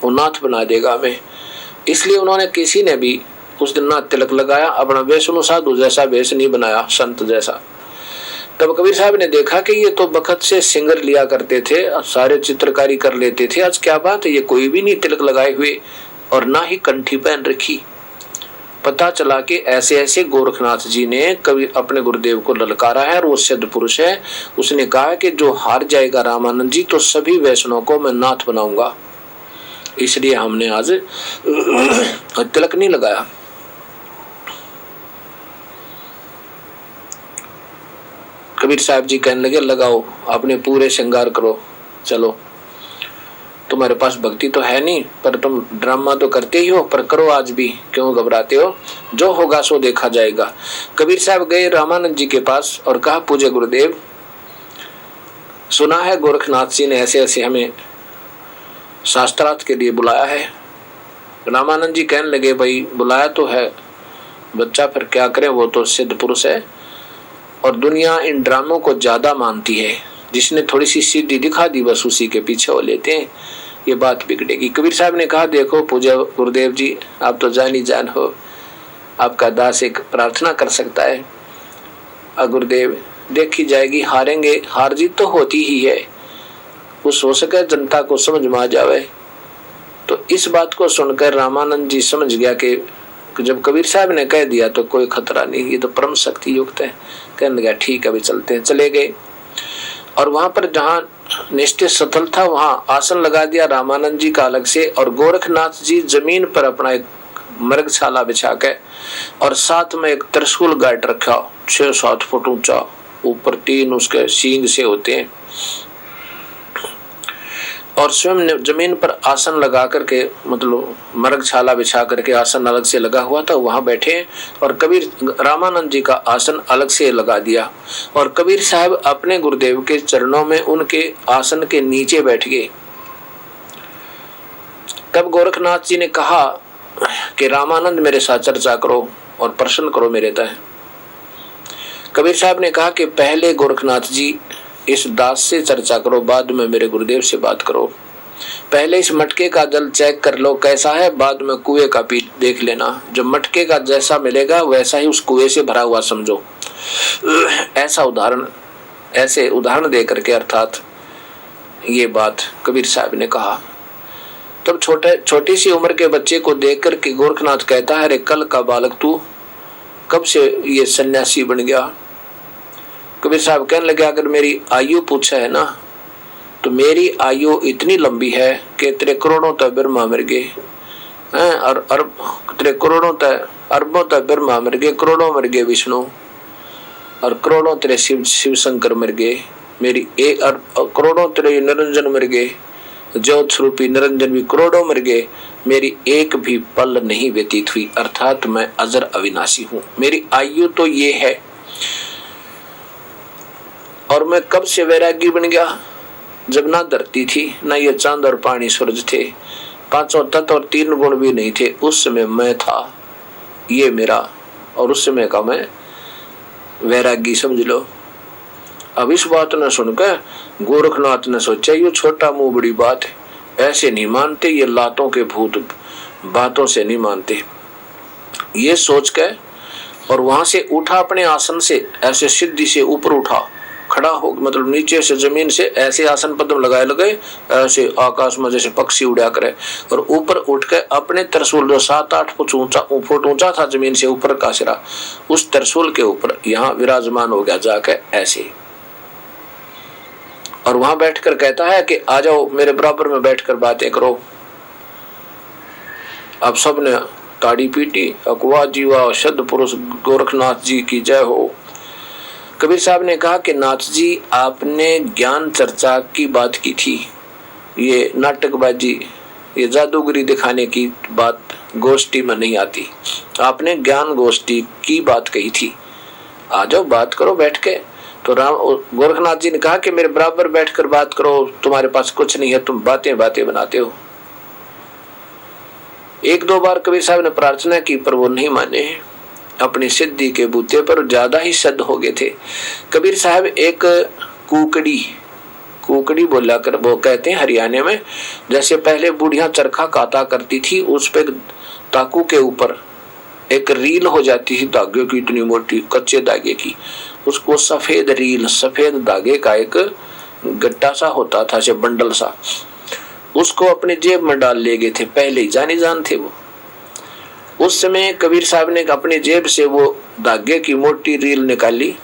वो नाथ बना देगा हमें। इसलिए उन्होंने किसी ने भी उस दिन नाथ तिलक लगाया, अपना वैष्णव साधु जैसा वेश नहीं बनाया, संत जैसा। तब कबीर साहब ने देखा कि ये तो बखत से सिंगर लिया करते थे, सारे चित्रकारी कर लेते थे, आज क्या बात है, ये कोई भी नहीं तिलक लगाए हुए और ना ही कंठी पहन रखी। पता चला कि ऐसे ऐसे गोरखनाथ जी ने कभी अपने गुरुदेव को ललकारा है और वो सिद्ध पुरुष है। उसने कहा कि जो हार जाएगा रामानंद जी तो सभी वैष्णव को मैं नाथ बनाऊंगा, इसलिए हमने आज तिलक नहीं लगाया। कबीर साहब जी कहने लगे लगाओ, अपने पूरे श्रृंगार करो, चलो तुम्हारे पास भक्ति तो है नहीं पर तुम ड्रामा तो करते ही हो, पर करो आज भी, क्यों घबराते हो, जो होगा सो देखा जाएगा। कबीर साहब गए रामानंद जी के पास और कहा पूज्य गुरुदेव, सुना है गोरखनाथ जी ने ऐसे ऐसे हमें शास्त्रार्थ के लिए बुलाया है। रामानंद जी कहने लगे भाई बुलाया तो है बच्चा, फिर क्या करें, वो तो सिद्ध पुरुष है और दुनिया इन ड्रामों को ज्यादा मानती है, जिसने थोड़ी सी सिद्धि दिखा दी बस उसी के पीछे हो लेते हैं, ये बात बिगड़ेगी। कबीर साहब ने कहा देखो पूज्य गुरुदेव जी, आप तो जान ही जान हो, आपका दास एक प्रार्थना कर सकता है। गुरुदेव देखी जाएगी, हारेंगे, हार जीत तो होती ही है, कुछ हो सके जनता को समझ में आ जावे। तो इस बात को सुनकर रामानंद जी समझ गया कि जब कबीर साहब ने कह दिया तो कोई खतरा नहीं, ये तो परम शक्ति युक्त है। कहने लगा ठीक है, अभी चलते हैं। चले गए और वहां पर जहाँ निश्चित स्थल था वहां आसन लगा दिया रामानंद जी का अलग से, और गोरखनाथ जी जमीन पर अपना एक मृगशाला बिछा के और साथ में एक त्रिशूल गाड़ रखा 6-7 फुट ऊंचा, ऊपर 3 उसके सींग से होते हैं, और स्वयं जमीन पर आसन लगा करके, मतलब मृगशाला बिछा करके आसन अलग से लगा हुआ था, वहां बैठे। और कबीर रामानंद जी का आसन अलग से लगा दिया और कबीर साहब अपने गुरुदेव के चरणों में उनके आसन के नीचे बैठ गए। तब गोरखनाथ जी ने कहा कि रामानंद मेरे साथ चर्चा करो और प्रश्न करो मेरे तय। कबीर साहब ने कहा कि पहले गोरखनाथ जी इस दास से चर्चा करो, बाद में मेरे गुरुदेव से बात करो। पहले इस मटके का जल चेक कर लो कैसा है, बाद में कुएं का पी देख लेना। जो मटके का जैसा मिलेगा वैसा ही उस कुएं से भरा हुआ समझो। ऐसे उदाहरण दे करके अर्थात ये बात कबीर साहब ने कहा। तब छोटी सी उम्र के बच्चे को देख कर के गोरखनाथ कहता है, अरे कल का बालक तू कब से ये सन्यासी बन गया? कबीर साहब कहने लगे, अगर मेरी आयु पूछा है ना तो मेरी आयु इतनी लंबी है कि तेरे करोड़ों तक ब्रह्मा मर गए, और तेरे करोड़ों तक अरबों तक ब्रह्मा मर गए, करोड़ों मर गए विष्णु, और करोड़ों तेरे शिव शंकर मर गए, मेरी करोड़ों तेरे निरंजन मर गए, ज्योत स्वरूपी निरंजन भी करोड़ों मर गए, मेरी एक भी पल नहीं व्यतीत हुई, अर्थात मैं अजर अविनाशी हूँ। मेरी आयु तो ये है, और मैं कब से वैरागी बन गया? जब ना धरती थी, ना ये चांद और पानी सूरज थे, 5 तत्व और 3 गुण भी नहीं थे, उस समय मैं था, ये मेरा, और उस समय का मैं वैरागी समझ लो। अब इस बात ने सुनकर गोरखनाथ ने सोचा ये छोटा मुंह बड़ी बात है, ऐसे नहीं मानते ये लातों के भूत, बातों से नहीं मानते। ये सोच के और वहां से उठा, अपने आसन से ऐसे सिद्धि से ऊपर उठा, खड़ा हो, मतलब नीचे से जमीन से ऐसे आसन पद्म लगाए ऐसे आकाश में जैसे पक्षी उड़ा करे, और ऊपर उठ के अपने त्रिशूल जो 7-8 फुट ऊंचा था जमीन से ऊपर का सिरा, उस त्रिशूल के ऊपर यहाँ विराजमान हो गया जाके ऐसे, और वहां बैठकर कहता है कि आ जाओ मेरे बराबर में बैठकर बातें करो। अब सबने ताड़ी पीटी, अकवा जीवा सद पुरुष गोरखनाथ जी की जय हो। कबीर साहब ने कहा कि नाथ जी आपने ज्ञान चर्चा की बात की थी, ये नाटकबाजी, ये जादूगरी दिखाने की बात गोष्ठी में नहीं आती, आपने ज्ञान गोष्ठी की बात कही थी, आ जाओ बात करो बैठ के। तो गोरखनाथ जी ने कहा कि मेरे बराबर बैठकर बात करो, तुम्हारे पास कुछ नहीं है, तुम बातें बनाते हो। 1-2 बार कबीर साहब ने प्रार्थना की पर वो नहीं माने, अपनी सिद्धि के बूते पर ज्यादा ही सिद्ध हो गए थे। कबीर साहब एक कुकड़ी बोला कर, वो कहते हैं हरियाणा में, जैसे पहले बुढ़िया चरखा काटा करती थी, उस पे ताकू के ऊपर एक रील हो जाती थी धागे की, इतनी मोटी कच्चे धागे की, उसको सफेद रील, सफेद धागे का एक गट्टा सा होता था, से बंडल सा, उसको अपने जेब में डाल ले गए थे, पहले ही जान थे वो। उस समय कबीर साहब ने अपनी जेब से वो धागे की मोटी रील निकाली,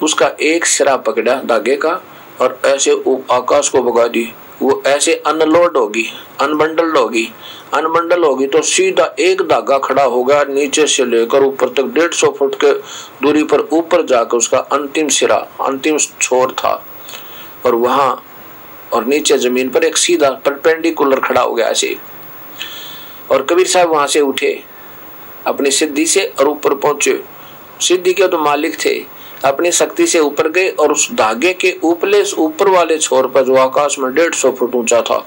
उसका एक सिरा पकड़ा धागे का और ऐसे आकाश को भगा दी, वो ऐसे अनलोड होगी, अनबंडल होगी तो सीधा एक धागा खड़ा होगा, नीचे से लेकर ऊपर तक 150 फुट के दूरी पर ऊपर जाकर उसका अंतिम सिरा, अंतिम छोर था, और वहां और नीचे जमीन पर एक सीधा परपेंडिकुलर खड़ा हो गया ऐसे। और कबीर साहब वहां से उठे अपनी सिद्धि से और ऊपर पहुंचे, सिद्धि के तो मालिक थे, अपनी शक्ति से ऊपर गए और उस धागे के ऊपर वाले छोर पर जो आकाश में 150 फुट ऊंचा था,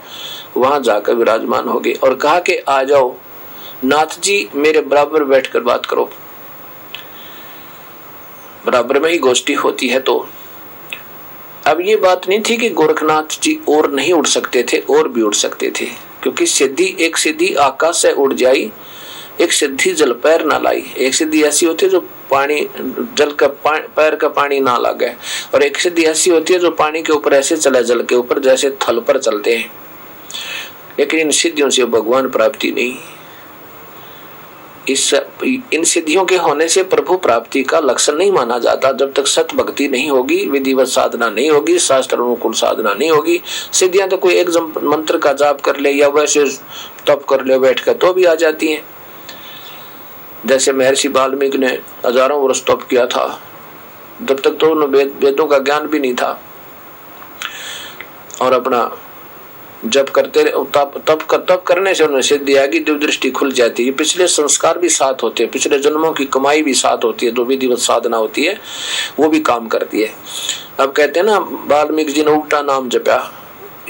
वहां जाकर विराजमान हो गए और कहा कि आ जाओ नाथ जी मेरे बराबर बैठकर बात करो। बराबर में ही गोष्ठी होती है। तो अब ये बात नहीं थी कि गोरखनाथ जी और नहीं उड़ सकते थे, और भी उड़ सकते थे, क्योंकि एक सिद्धि आकाश से उड़ जाई, एक सिद्धि जल पैर ना लाई। एक सिद्धि ऐसी होती है जो पानी जल का पैर का पानी ना लगे, और एक सिद्धि ऐसी होती है जो पानी के ऊपर ऐसे चला, जल के ऊपर जैसे थल पर चलते हैं। लेकिन इन सिद्धियों से भगवान प्राप्ति नहीं, इन सिद्धियों के होने से प्रभु प्राप्ति का लक्षण नहीं माना जाता। जब तक सत भक्ति नहीं होगी, विधिवत साधना नहीं होगी, शास्त्र अनुकूल साधना नहीं होगी, सिद्धियां तो कोई एक मंत्र का जाप कर ले या वैसे तप कर ले बैठ कर तो भी आ जाती हैं। जैसे महर्षि वाल्मीकि ने हजारों वर्ष तप किया था, जब तक तो उन्हें वेदों का ज्ञान भी नहीं था, और अपना जब करते तप करने से उन्हें सिद्धि आएगी, दिव्य दृष्टि खुल जाती है। पिछले संस्कार भी साथ होते हैं, पिछले जन्मों की कमाई भी साथ होती है, जो विधिवत साधना होती है वो भी काम करती है। अब कहते हैं ना वाल्मीकि जी ने उल्टा नाम जपा,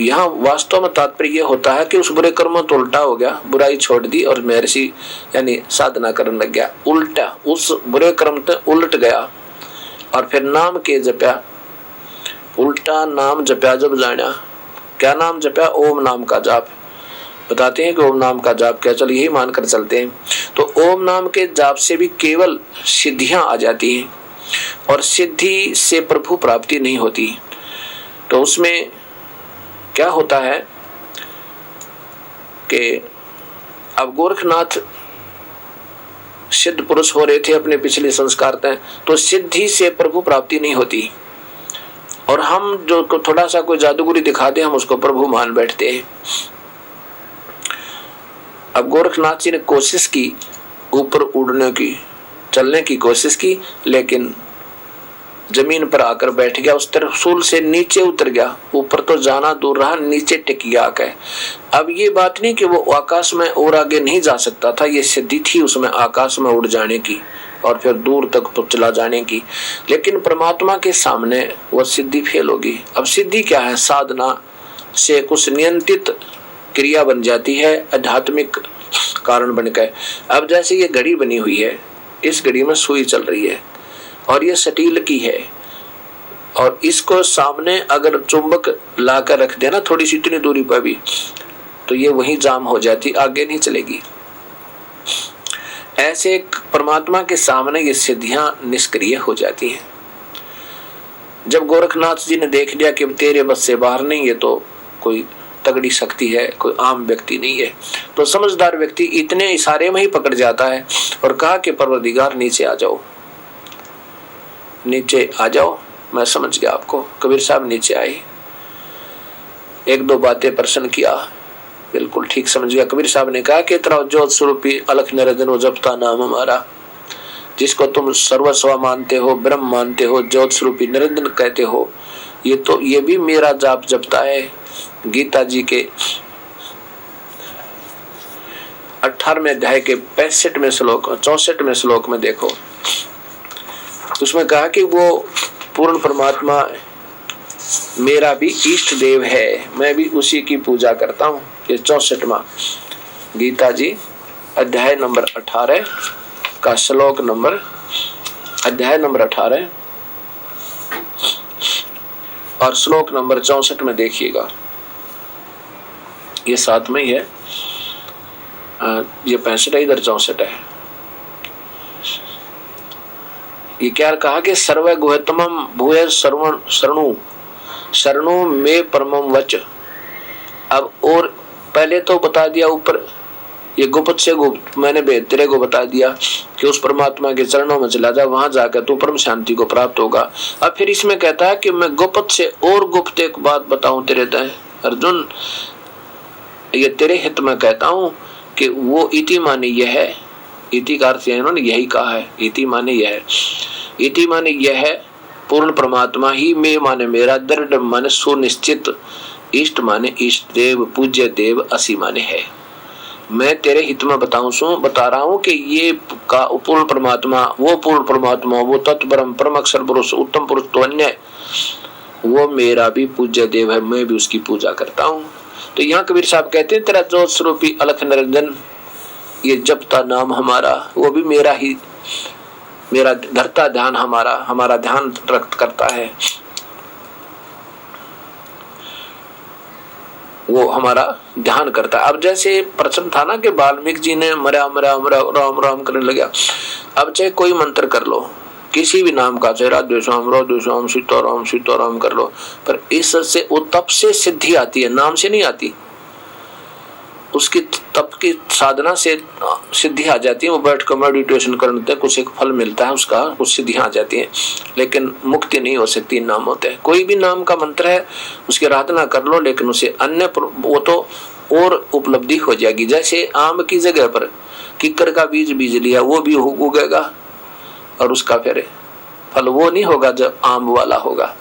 यहाँ वास्तव में तात्पर्य ये होता है कि उस बुरे कर्मों तो उल्टा हो गया, बुराई छोड़ दी और महर्षि यानी साधना करने लग गया, उल्टा उस बुरे कर्म से उलट गया और फिर नाम के जपा, उल्टा नाम जपा। जब जाना क्या नाम जपा? ओम नाम का जाप। बताते हैं कि ओम नाम का जाप क्या, चल यही मानकर चलते हैं। तो ओम नाम के जाप से भी केवल सिद्धियां आ जाती हैं और सिद्धि से प्रभु प्राप्ति नहीं होती। तो उसमें क्या होता है कि अब गोरखनाथ सिद्ध पुरुष हो रहे थे अपने पिछले संस्कार तक, तो सिद्धि से प्रभु प्राप्ति नहीं होती, और हम जो थोड़ा सा कोई जादूगरी दिखा दे हम उसको प्रभु मान बैठते हैं। अब गोरखनाथ जी ने कोशिश की ऊपर उड़ने की, चलने की कोशिश की, लेकिन जमीन पर आकर बैठ गया, उस त्रिशूल से नीचे उतर गया। ऊपर तो जाना दूर रहा, नीचे टिक गया आकर। अब ये बात नहीं कि वो आकाश में और आगे नहीं जा सकता था, ये सिद्धि थी उसमें आकाश में उड़ जाने की और फिर दूर तक तो चला जाने की, लेकिन परमात्मा के सामने वह सिद्धि फेल होगी। अब सिद्धि क्या है? साधना से कुछ नियंत्रित क्रिया बन जाती है, आध्यात्मिक कारण बनकर। अब जैसे ये घड़ी बनी हुई है, इस घड़ी में सुई चल रही है और ये स्टील की है, और इसको सामने अगर चुंबक लाकर रख देना थोड़ी सी इतनी दूरी पर भी, तो ये वहीं जाम हो जाती, आगे नहीं चलेगी। ऐसे परमात्मा के सामने ये सिद्धियां निष्क्रिय हो जाती हैं। जब गोरखनाथ जी ने देख लिया कि तेरे बस से बाहर नहीं, ये तो कोई तगड़ी शक्ति है, कोई आम व्यक्ति नहीं है, तो समझदार व्यक्ति इतने इशारे में ही पकड़ जाता है और कहा कि परवरदिगार नीचे आ जाओ, नीचे आ जाओ, मैं समझ गया आपको। कबीर साहब नीचे आए, एक दो बातें प्रश्न किया, बिल्कुल ठीक समझ गया। कबीर साहब ने कहा कि तेरा ज्योत स्वरूपी अलख निरंजन वो जपता नाम हमारा, जिसको तुम सर्वस्व मानते हो, ब्रह्म मानते हो, ज्योत स्वरूपी निरंजन कहते हो, ये भी मेरा जाप जपता है। गीता जी के 18वें अध्याय के 65वें श्लोक 64वें श्लोक में देखो, उसमें कहा कि वो पूर्ण परमात्मा मेरा भी इष्ट देव है, मैं भी उसी की पूजा करता हूँ। ये 64वां गीता जी अध्याय नंबर 18 का श्लोक नंबर, अध्याय नंबर 18 और श्लोक नंबर 64 में देखिएगा। ये साथ में ही है, ये 65 है, इधर 64 है। ये क्या कहा कि सर्व गुहतमम भूय शरणु में परमम वच। अब और पहले तो बता दिया ऊपर, ये गुप्त से गुप्त मैंने तेरे को बता दिया कि उस परमात्मा के चरणों में चला जा, वहां जाकर तू परम शांति को प्राप्त होगा। अब फिर इसमें कहता है कि मैं गुप्त से और गुप्त एक बात बताऊं तेरे तय अर्जुन, ये तेरे हित में कहता हूं कि वो इति माने यह है, इति का अर्थ इन्होंने यही कहा है, इति माने यह है, इति माने यह है पूर्ण परमात्मा ही, में माने मेरा, दृढ़ माने सुनिश्चित, इष्ट माने इष्ट देव, पूज्य देव, असी माने है। मैं तेरे हित में बता रहा हूँ कि ये का पूर्ण परमात्मा, वो पूर्ण परमात्मा, वो तत्परम परम अक्षर पुरुष, उत्तम पुरुष तो अन्य, वो मेरा भी पूज्य देव है, मैं भी उसकी पूजा करता हूँ। तो यहाँ कबीर साहब कहते हैं तेरा ज्योत स्वरूपी अलख निरंजन ये जपता नाम हमारा, वो भी मेरा ही, मेरा धरता ध्यान, हमारा ध्यान रक्त करता है, वो हमारा ध्यान करता है। अब जैसे प्रश्न था ना कि वाल्मीकि जी ने मरा राम राम करने लगा। अब चाहे कोई मंत्र कर लो, किसी भी नाम का, चाहे राधे श्याम सीताराम कर लो, पर इससे वो तप से सिद्धि आती है, नाम से नहीं आती। उसकी तप की साधना से सिद्धि आ जाती है। वो बैठ कर मेडिटेशन करने से कुछ एक फल मिलता है, उसका कुछ सिद्धियां आ जाती है, लेकिन मुक्ति नहीं हो सकती नाम होते हैं। कोई भी नाम का मंत्र है उसकी आराधना कर लो, लेकिन उसे अन्य वो तो और उपलब्धि हो जाएगी। जैसे आम की जगह पर किक्कर का बीज बीज लिया, वो भी उगेगा और उसका फिर फल वो नहीं होगा जब आम वाला होगा।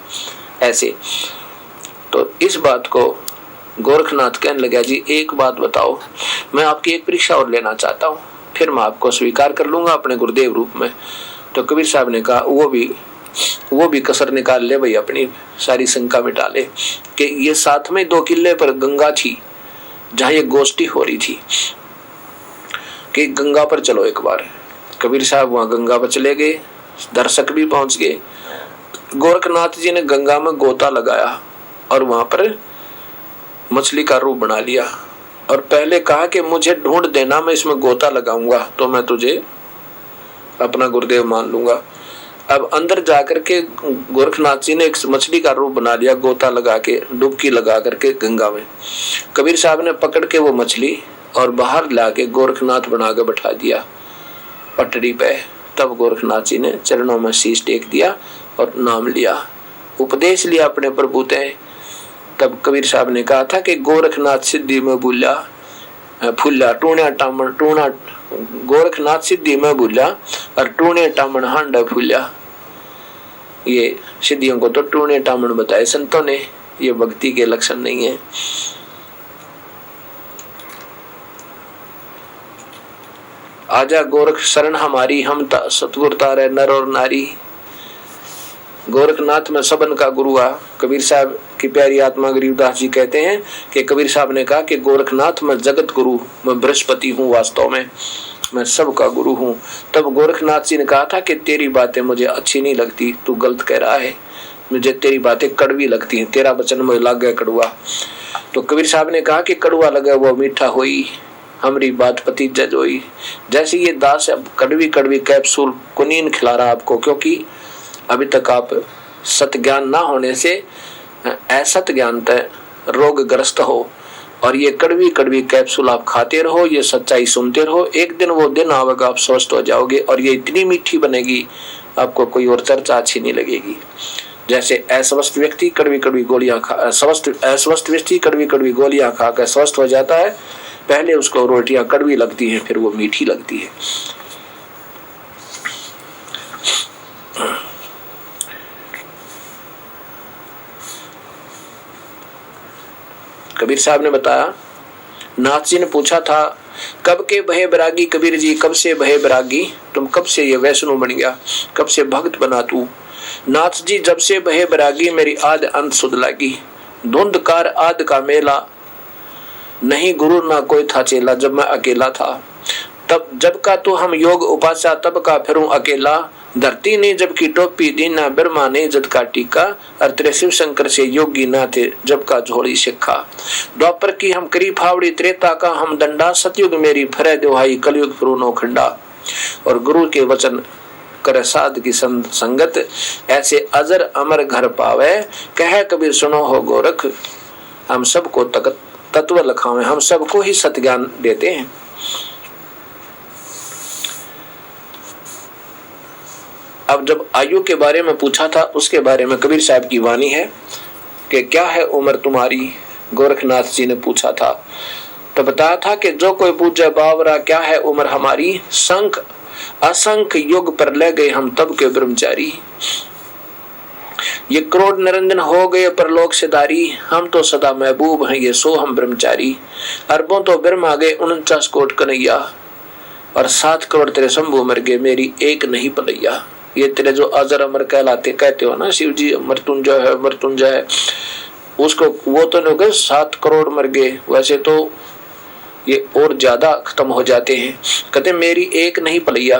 ऐसे तो इस बात को गोरखनाथ कहने लगा, जी एक बात बताओ, मैं आपकी एक परीक्षा और लेना चाहता हूँ, फिर मैं आपको स्वीकार कर लूंगा अपने गुरुदेव रूप में। तो कबीर साहब ने कहा वो भी कसर निकाल ले भाई, अपनी सारी शंका मिटा ले कि ये साथ में 2 किले पर गंगा थी जहां ये गोष्ठी हो रही थी, कि गंगा पर चलो एक बार। कबीर साहब वहां गंगा पर चले गए, दर्शक भी पहुंच गए। गोरखनाथ जी ने गंगा में गोता लगाया और वहां पर मछली का रूप बना लिया, और पहले कहा कि मुझे ढूंढ देना, मैं इसमें गोता लगाऊंगा तो मैं तुझे अपना गुरुदेव मान लूंगा। अब अंदर जाकर के गोरखनाथ जी ने एक मछली का रूप बना लिया, गोता लगा के, डुबकी लगा करके गंगा में। कबीर साहब ने पकड़ के वो मछली और बाहर ला के गोरखनाथ बना के बैठा दिया पटड़ी पे। तब गोरखनाथ जी ने चरणों में शीश टेक दिया और नाम लिया, उपदेश लिया अपने प्रभु ते। तब कबीर साहब ने कहा था कि गोरखनाथ सिद्धि में भूला फूला टूणा टामन टूणा, गोरखनाथ सिद्धि में भूला और टूणे टामन हांडा फूला। ये सिद्धियों को तो टूणे टामन बताए संतों ने, ये भक्ति के लक्षण नहीं है। आजा गोरख शरण हमारी, हम सतगुर तारे नर और नारी। गोरखनाथ में सबन का गुरु आ। कबीर साहब की प्यारी आत्मा गरीबदास जी कहते हैं कि कबीर साहब ने कहा कि गोरखनाथ मैं जगत गुरु, मैं बृहस्पति हूँ, वास्तव में मैं सबका गुरु हूँ। तब गोरखनाथ जी ने कहा था कि तेरी बातें मुझे अच्छी नहीं लगती, तू गलत कह रहा है, मुझे तेरी बातें कड़वी लगती हैं, तेरा वचन मुझे लग गया कड़वा। तो कबीर साहब ने कहा कि कड़वा लगा वो मीठा होई, हमारी बात पति जज होई। जैसे ये दास अब कड़वी कड़वी कैप्सूल कुनीन खिला रहा आपको, क्योंकि अभी तक आप सत ज्ञान ना होने से असत ज्ञान तक रोगग्रस्त हो, और ये कड़वी कड़वी कैप्सूल आप खाते रहो, ये सच्चाई सुनते रहो, एक दिन वो दिन आवेगा आप स्वस्थ हो जाओगे, और ये इतनी मीठी बनेगी आपको कोई और चर्चा अच्छी नहीं लगेगी। जैसे अस्वस्थ व्यक्ति कड़वी कड़वी गोलियां खा अस्वस्थ व्यक्ति कड़वी कड़वी गोलियां खा कर स्वस्थ हो जाता है, पहले उसको रोटियां कड़वी लगती हैं, फिर वो मीठी लगती है। कबीर साहब ने बताया, नाथ जी ने पूछा था कब के भय बैरागी, कबीर जी कब से भय बैरागी, तुम कब से ये वैष्णव बन गया, कब से भक्त बना तू। नाथ जी जब से भय बैरागी, मेरी आद अंत सुध लागी, धुंधकार आद का मेला, नहीं गुरु ना कोई था चेला, जब मैं अकेला था। तब जब का तो हम योग उपासा, तब का फिरूं अकेला, धरती ने जब की टोपी दीना, ब्रह्मा ने जद का टीका, और तेरे शिव शंकर से योगी ना थे, जब का झोली सिक्खा। द्वापर की हम करी फावड़ी, त्रेता का हम दंडा, सतयुग मेरी फरे दोहाई, कलयुग फिरू नौखंडा। और गुरु के वचन कर साध की संगत, ऐसे अजर अमर घर पावे, कह कबीर सुनो हो गोरख, हम सबको तत्व लखावे, हम सबको ही सत ज्ञान देते हैं। अब जब आयु के बारे में पूछा था, उसके बारे में कबीर साहब की वाणी है कि क्या है उम्र तुम्हारी, गोरखनाथ जी ने पूछा था। तो बताया था कि जो कोई पूछे बावरा क्या है उम्र हमारी, संख असंख युग पर ले गए हम तब के ब्रह्मचारी, ये करोड़ निरंजन हो गए परलोक से दारी, हम तो सदा महबूब हैं ये सो हम ब्रह्मचारी। अरबों तो ब्रह्म आ गए 49 कोट कन्हैया, और 7 करोड़ तेरे शंभू मर गए, मेरी एक नहीं पलैया। ये तेरे जो अजर अमर कहते हो ना शिव जी, मृत्युंजय है मृत्युंजय है, उसको वो तो नहीं हो गए 7 करोड़ मर गए, वैसे तो ये और ज्यादा खत्म हो जाते हैं। कहते मेरी एक नहीं पलैया।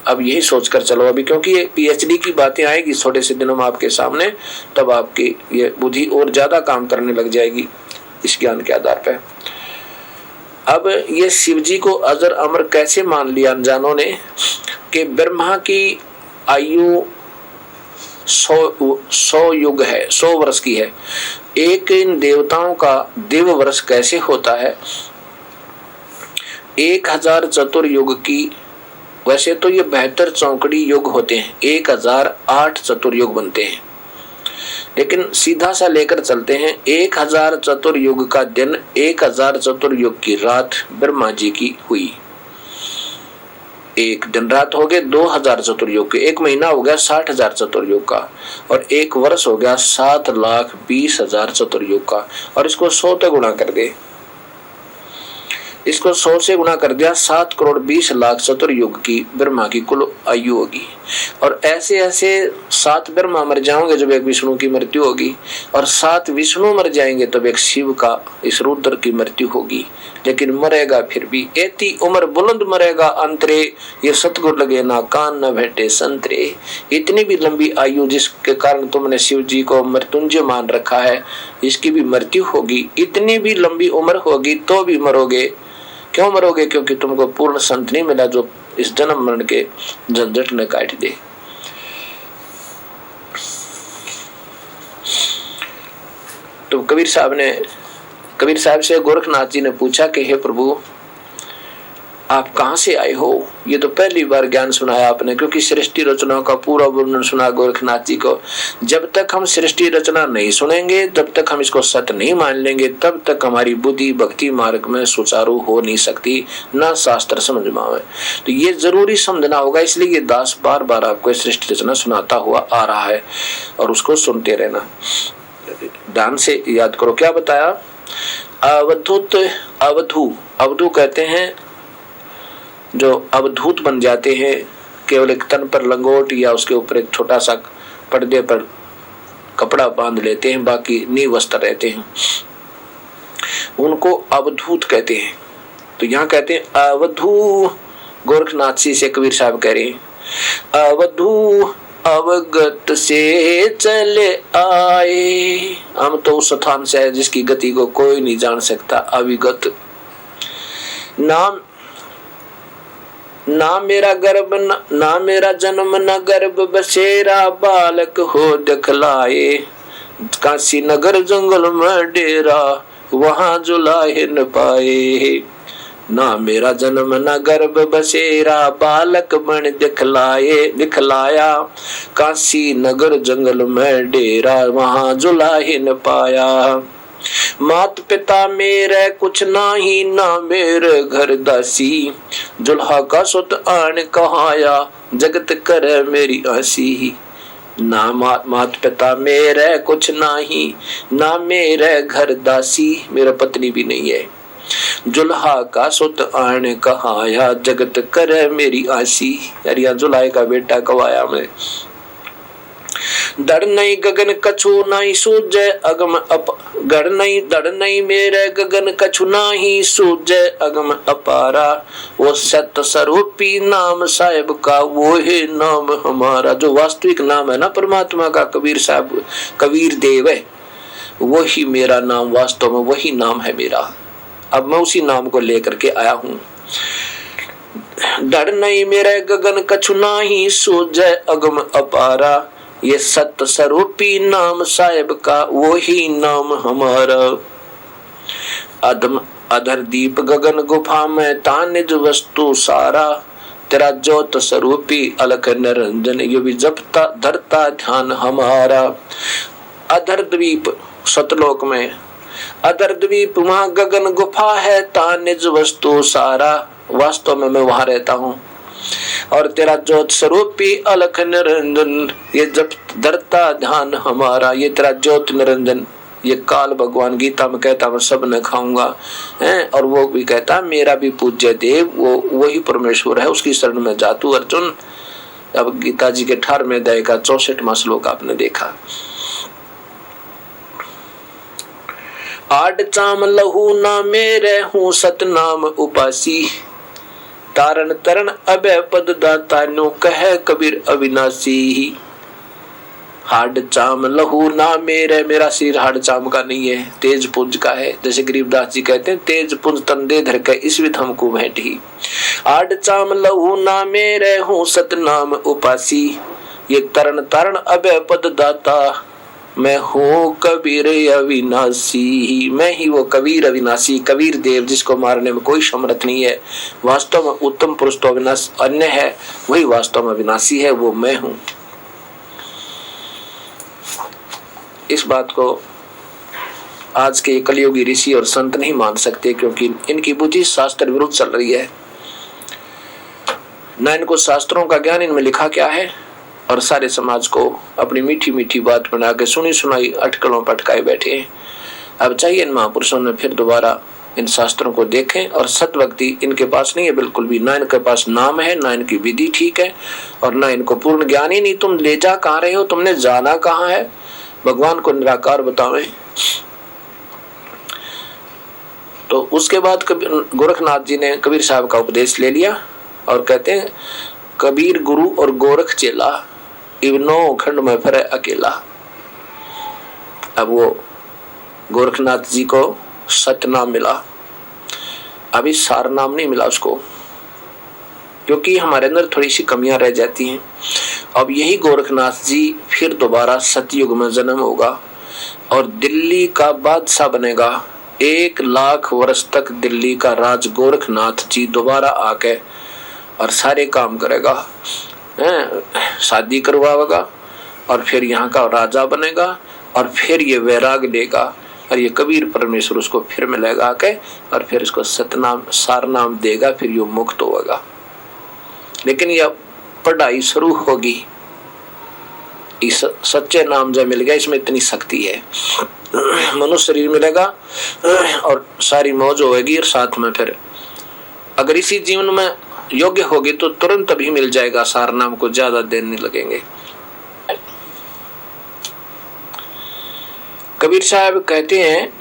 अब यही सोचकर चलो अभी, क्योंकि ये पीएचडी की बातें आएगी थोड़े से दिनों में आपके सामने, तब आपकी ये बुद्धि और ज्यादा काम करने लग जाएगी इस ज्ञान के आधार पर। अब ये शिव जी को अजर अमर कैसे मान लिया अनजानों ने, कि ब्रह्मा की आयु 100 युग है, 100 वर्ष की है। एक इन देवताओं का दिव्य वर्ष कैसे होता है, 1000 चतुर्युग की, वैसे तो ये 72 चौकड़ी युग होते हैं, 1008 चतुर्युग बनते हैं, लेकिन सीधा सा लेकर चलते हैं। 1000 चतुर्युग का दिन, 1000 चतुर्युग की रात ब्रह्मा जी की हुई। एक दिन रात हो गए 2000 चतुर्युग के, एक महीना हो गया 60,000 चतुर्युग का, और एक वर्ष हो गया 7,20,000 चतुर्युग का। और इसको 100 से गुणा कर दे, इसको 100 से गुणा कर दिया, 7,20,00,000 चतुर्युग की ब्रह्मा की कुल आयु होगी। और ऐसे ऐसे 7 ब्रह्मा मर जाओगे जब एक विष्णु की मृत्यु होगी, और 7 विष्णु मर जाएंगे तब एक शिव का, इस रुद्र की मृत्यु होगी। लेकिन मरेगा फिर भी, एती उम्र बुलंद मरेगा अंतरे, ये सतगुर लगे ना कान न भेटे संतरे। इतनी भी लंबी आयु जिसके कारण तुमने शिव जी को मृत्युंजय मान रखा है, इसकी भी मृत्यु होगी। इतनी भी लंबी उम्र होगी तो भी मरोगे। क्यों मरोगे? क्योंकि तुमको पूर्ण संत नहीं मिला जो इस जन्म मरण के झंझट ने काट दे। तो कबीर साहब से गोरखनाथ जी ने पूछा कि हे प्रभु, आप कहां से आए हो? ये तो पहली बार ज्ञान सुनाया आपने, क्योंकि सृष्टि रचना का पूरा वर्णन सुना गोरखनाथ जी को। जब तक हम सृष्टि रचना नहीं सुनेंगे, जब तक हम इसको सत्य नहीं मान लेंगे, तब तक हमारी बुद्धि भक्ति मार्ग में सुचारू हो नहीं सकती, ना शास्त्र समझ में आवे। तो ये जरूरी समझना होगा, इसलिए ये दास बार बार आपको सृष्टि रचना सुनाता हुआ आ रहा है, और उसको सुनते रहना, ध्यान से याद करो। क्या बताया? अवधू कहते हैं जो अवधूत बन जाते हैं, केवल एक तन पर लंगोट या उसके ऊपर एक छोटा सा पर्दे पर कपड़ा बांध लेते हैं, बाकी निवस्त्र रहते हैं, उनको अवधूत कहते हैं। तो यहाँ कहते हैं अवधू, गोरखनाथ जी से कबीर साहब कह रहे हैं, अवधू अवगत से चले आए। हम तो उस स्थान से है जिसकी गति को कोई नहीं जान सकता, अविगत। ना मेरा गर्भ ना मेरा जन्म न गर्भ बसेरा, बालक हो दिखलाए, काशी नगर जंगल में डेरा, वहां जुलाहे न पाए। ना मेरा जन्म न गर्भ बसेरा, बालक बन दिखलाया, काशी नगर जंगल में डेरा, वहां जुलाहे न पाया। मात पिता मेरे कुछ नाही, ना मेरे घर दासी, जुल्हा का सुत आन कहाया, जगत करे मेरी आसी। ना मात पिता मेरे कुछ नाही, ना मेरे घर दासी, मेरा पत्नी भी नहीं है, जुल्हा का सुत आन कहाया, जगत करे मेरी आसी। यार यहाँ जुल्हा का बेटा कवाया मैं। दड़ नहीं गगन कछु नहीं सूझे अगम गढ़ नहीं मेरे गगन कछु नहीं सूझे अगम अपारा, वो सत्य स्वरूपी नाम साहिब का, वो है नाम हमारा। जो वास्तविक नाम है ना परमात्मा का, कबीर साहब कबीर देव है, वही मेरा नाम, वास्तव में वही नाम है मेरा। अब मैं उसी नाम को लेकर के आया हूँ। डर नहीं मेरे गगन कछु नहीं सूझे अगम अपारा, ये सत्य स्वरूपी नाम साहिब का, वो ही नाम हमारा। अधर दीप गगन गुफा में तानिज वस्तु सारा, तेरा ज्योत स्वरूपी अलख निरंजन, ये भी जपता धरता ध्यान हमारा। अधर द्वीप सतलोक में, अधर द्वीप वहां गगन गुफा है, तानिज वस्तु सारा, वास्तव में मैं वहां रहता हूँ। और तेरा ज्योत स्वरूपी अलख निरंजन, ये जब धरता ध्यान हमारा, ये तेरा ज्योत निरंजन, ये काल भगवान गीता में कहता मैं सब न खाऊंगा है, और वो भी कहता मेरा भी पूज्य देव वो वही परमेश्वर है, उसकी शरण में जा तू अर्जुन। अब गीता जी के 18वें अध्याय का 64वां श्लोक आपने देखा। आड चाम लहू ना मेरे हूँ सतनाम उपासी, तारण तरण अभय पद दाता नो कह कबीर अविनाशी। हाड चाम लहू ना मेरे, मेरा शरीर हाड चाम का नहीं है, तेज पुंज का है। जैसे गरीबदास जी कहते हैं तेज पुंज तन दे धर के इस विध हमको भेंट ही। हाड चाम लहू ना मेरे हूँ सतनाम उपासी, ये तरण तरण अभय पद दाता, मैं हूँ कबीर अविनाशी, मैं ही वो कबीर अविनाशी, कबीर देव जिसको मारने में कोई समर्थ नहीं है। वास्तव में उत्तम पुरुष तो अविनाश अन्य है, वही वास्तव में अविनाशी है, वो मैं हूँ। इस बात को आज के कलयुगी ऋषि और संत नहीं मान सकते, क्योंकि इनकी बुद्धि शास्त्र विरुद्ध चल रही है। न इनको शास्त्रों का ज्ञान इनमें लिखा क्या है, और सारे समाज को अपनी मीठी मीठी बात बना के सुनी सुनाई अटकलों पटकाए बैठे हैं। अब चाहिए इन महापुरुषों ने फिर दोबारा इन शास्त्रों को देखें, और सतभक्ति इनके पास नहीं है बिल्कुल भी। ना इनके पास नाम है, ना इनकी विधि ठीक है, और ना इनको पूर्ण ज्ञान ही नहीं। तुम ले जा कहाँ रहे हो, तुमने जाना कहाँ है, भगवान को निराकार बतावे। तो उसके बाद गोरखनाथ जी ने कबीर साहब का उपदेश ले लिया और कहते हैं, कबीर गुरु और गोरख चेला, इवनो खंड में फिर अकेला। अब वो गोरखनाथ जी को सत्य नाम मिला, अभी सार नाम नहीं मिला उसको, क्योंकि हमारे अंदर थोड़ी सी कमियां रह जाती हैं। अब यही गोरखनाथ जी फिर दोबारा सतयुग में जन्म होगा और दिल्ली का बादशाह बनेगा। 1 लाख वर्ष तक दिल्ली का राज गोरखनाथ जी दोबारा आके और सारे काम करेगा, शादी करवाएगा और फिर यहाँ का राजा बनेगा, और फिर ये वैराग देगा और ये कबीर परमेश्वर उसको फिर मिलेगा आके, और फिर इसको सतनाम सार नाम देगा, फिर ये मुक्त होगा। लेकिन यह पढ़ाई शुरू होगी, इस सच्चे नाम जब मिल गया, इसमें इतनी शक्ति है, मनुष्य शरीर मिलेगा और सारी मौज होगी। और साथ में फिर अगर इसी जीवन में योग्य होगी तो तुरंत अभी मिल जाएगा सार नाम को, ज्यादा देर नहीं लगेंगे। कबीर साहब कहते हैं,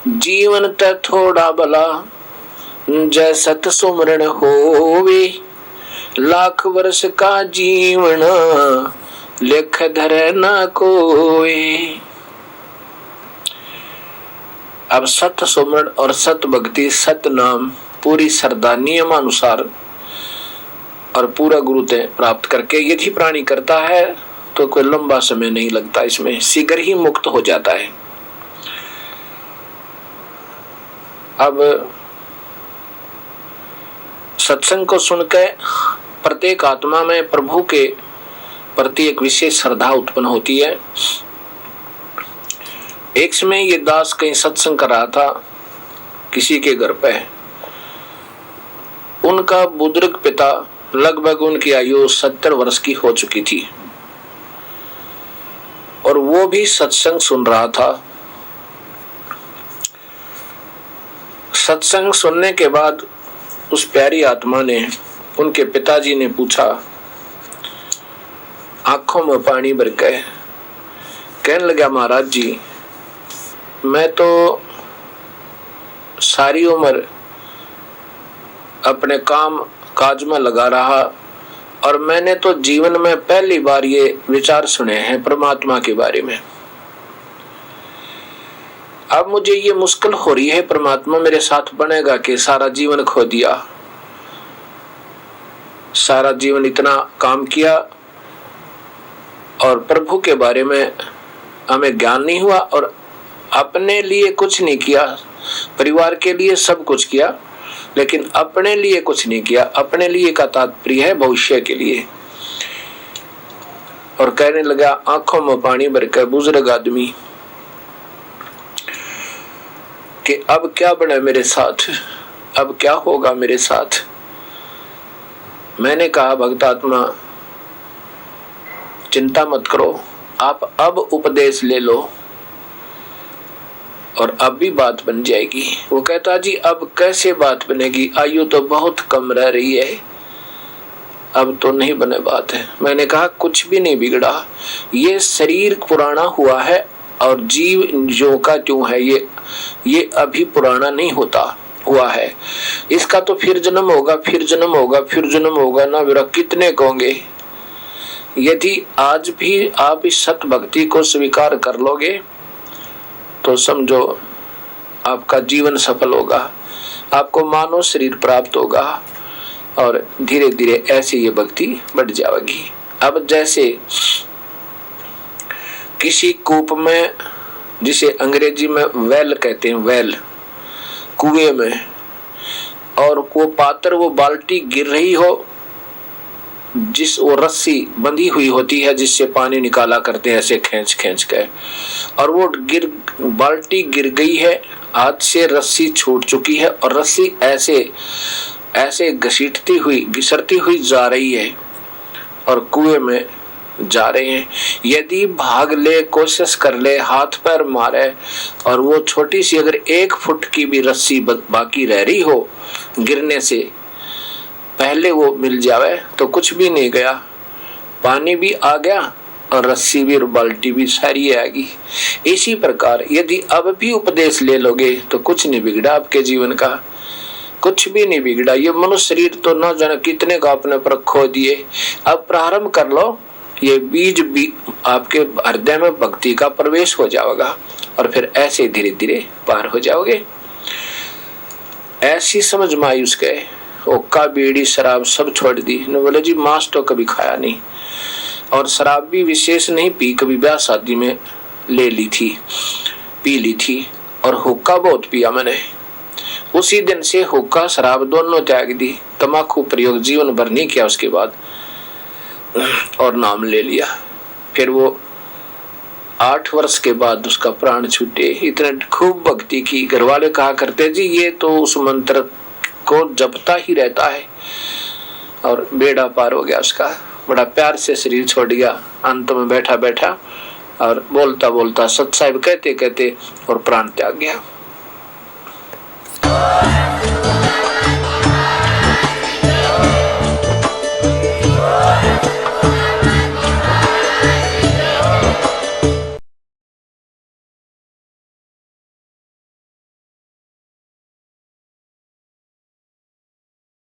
जीवन त थोड़ा भला जय सत सुमरण होवे, लाख वर्ष का जीवन लेख धरे न कोई। अब सत सुमरण और सत भक्ति, सत नाम पूरी श्रद्धा नियमानुसार और पूरा गुरुते प्राप्त करके यदि प्राणी करता है तो कोई लंबा समय नहीं लगता, इसमें शीघ्र ही मुक्त हो जाता है। अब सत्संग को सुनकर प्रत्येक आत्मा में प्रभु के प्रति एक विशेष श्रद्धा उत्पन्न होती है। एक समय ये दास कहीं सत्संग कर रहा था किसी के घर पे। उनका बुजुर्ग पिता, लगभग उनकी आयु 70 वर्ष की हो चुकी थी, और वो भी सत्संग सुन रहा था। सत्संग सुनने के बाद उस प्यारी आत्मा ने, उनके पिताजी ने पूछा, आंखों में पानी भर के कहने लगा, महाराज जी मैं तो सारी उम्र अपने काम काज में लगा रहा, और मैंने तो जीवन में पहली बार ये विचार सुने हैं परमात्मा के बारे में। अब मुझे ये मुश्किल हो रही है, परमात्मा मेरे साथ बनेगा कि सारा जीवन खो दिया, सारा जीवन इतना काम किया और प्रभु के बारे में हमें ज्ञान नहीं हुआ, और अपने लिए कुछ नहीं किया, परिवार के लिए सब कुछ किया लेकिन अपने लिए कुछ नहीं किया। अपने लिए का तात्पर्य है भविष्य के लिए। और कहने लगा, आंखों में पानी भरकर बुजुर्ग आदमी, कि अब क्या बने मेरे साथ, अब क्या होगा मेरे साथ। मैंने कहा, भक्तात्मा चिंता मत करो, आप अब उपदेश ले लो और अब भी बात बन जाएगी। वो कहता, जी अब कैसे बात बनेगी, आयु तो बहुत कम रह रही है, अब तो नहीं बने बात है। मैंने कहा, कुछ भी नहीं बिगड़ा, ये शरीर पुराना हुआ है और जीव जो का त्यों है, ये अभी पुराना नहीं होता हुआ है। इसका तो फिर जन्म होगा, फिर जन्म होगा, फिर जन्म होगा ना विरा, कितने कहोगे। यदि आज भी आप इस सत भक्ति को स्वीकार कर लोगे तो समझो आपका जीवन सफल होगा, आपको मानव शरीर प्राप्त होगा और धीरे धीरे ऐसे ये भक्ति बढ़ जाएगी। अब जैसे किसी कूप में, जिसे अंग्रेजी में वेल कहते हैं, वेल, कुएं में, और वो पात्र, वो बाल्टी गिर रही हो, जिस वो रस्सी बंधी हुई होती है जिससे पानी निकाला करते हैं ऐसे खींच खींच के, और वो बाल्टी गिर गई है, हाथ से रस्सी छूट चुकी है और रस्सी ऐसे ऐसे घसीटती हुई घिसरती हुई जा रही है और कुएं में जा रहे हैं। यदि भाग ले, कोशिश कर ले, हाथ पैर मारे और वो छोटी सी अगर 1 फुट की भी रस्सी बाकी रह रही हो गिरने से पहले वो मिल जावे तो कुछ भी नहीं गया, पानी भी आ गया और रस्सी भी और बाल्टी भी सारी आएगी। इसी प्रकार यदि अब भी उपदेश ले लोगे तो कुछ नहीं बिगड़ा आपके जीवन का, कुछ भी नहीं बिगड़ा। ये मनुष्य शरीर तो न जाने कितने का अपने पर खो दिए। अब प्रारंभ कर लो, ये बीज भी आपके हृदय में भक्ति का प्रवेश हो जाएगा और फिर ऐसे धीरे धीरे पार हो जाओगे। ऐसी समझ में आई उसके, हुक्का बीड़ी शराब सब छोड़ दी। ने बोले जी मांस तो कभी खाया नहीं और शराब भी विशेष नहीं पी, कभी ब्याह शादी में ले ली थी, पी ली थी, और हुक्का बहुत पिया मैंने। उसी दिन से हुक्का शराब दोनों त्याग दी, तम्बाकू प्रयोग जीवन भर नहीं किया उसके बाद, और नाम ले लिया। फिर वो 8 वर्ष के बाद उसका प्राण छूटे। इतने खूब भक्ति की। घर वाले कहा करते जी ये तो उस मंत्र को जपता ही रहता है, और बेड़ा पार हो गया उसका। बड़ा प्यार से शरीर छोड़ दिया, अंत में बैठा बैठा और बोलता बोलता सत साहिब कहते कहते और प्राण त्याग गया।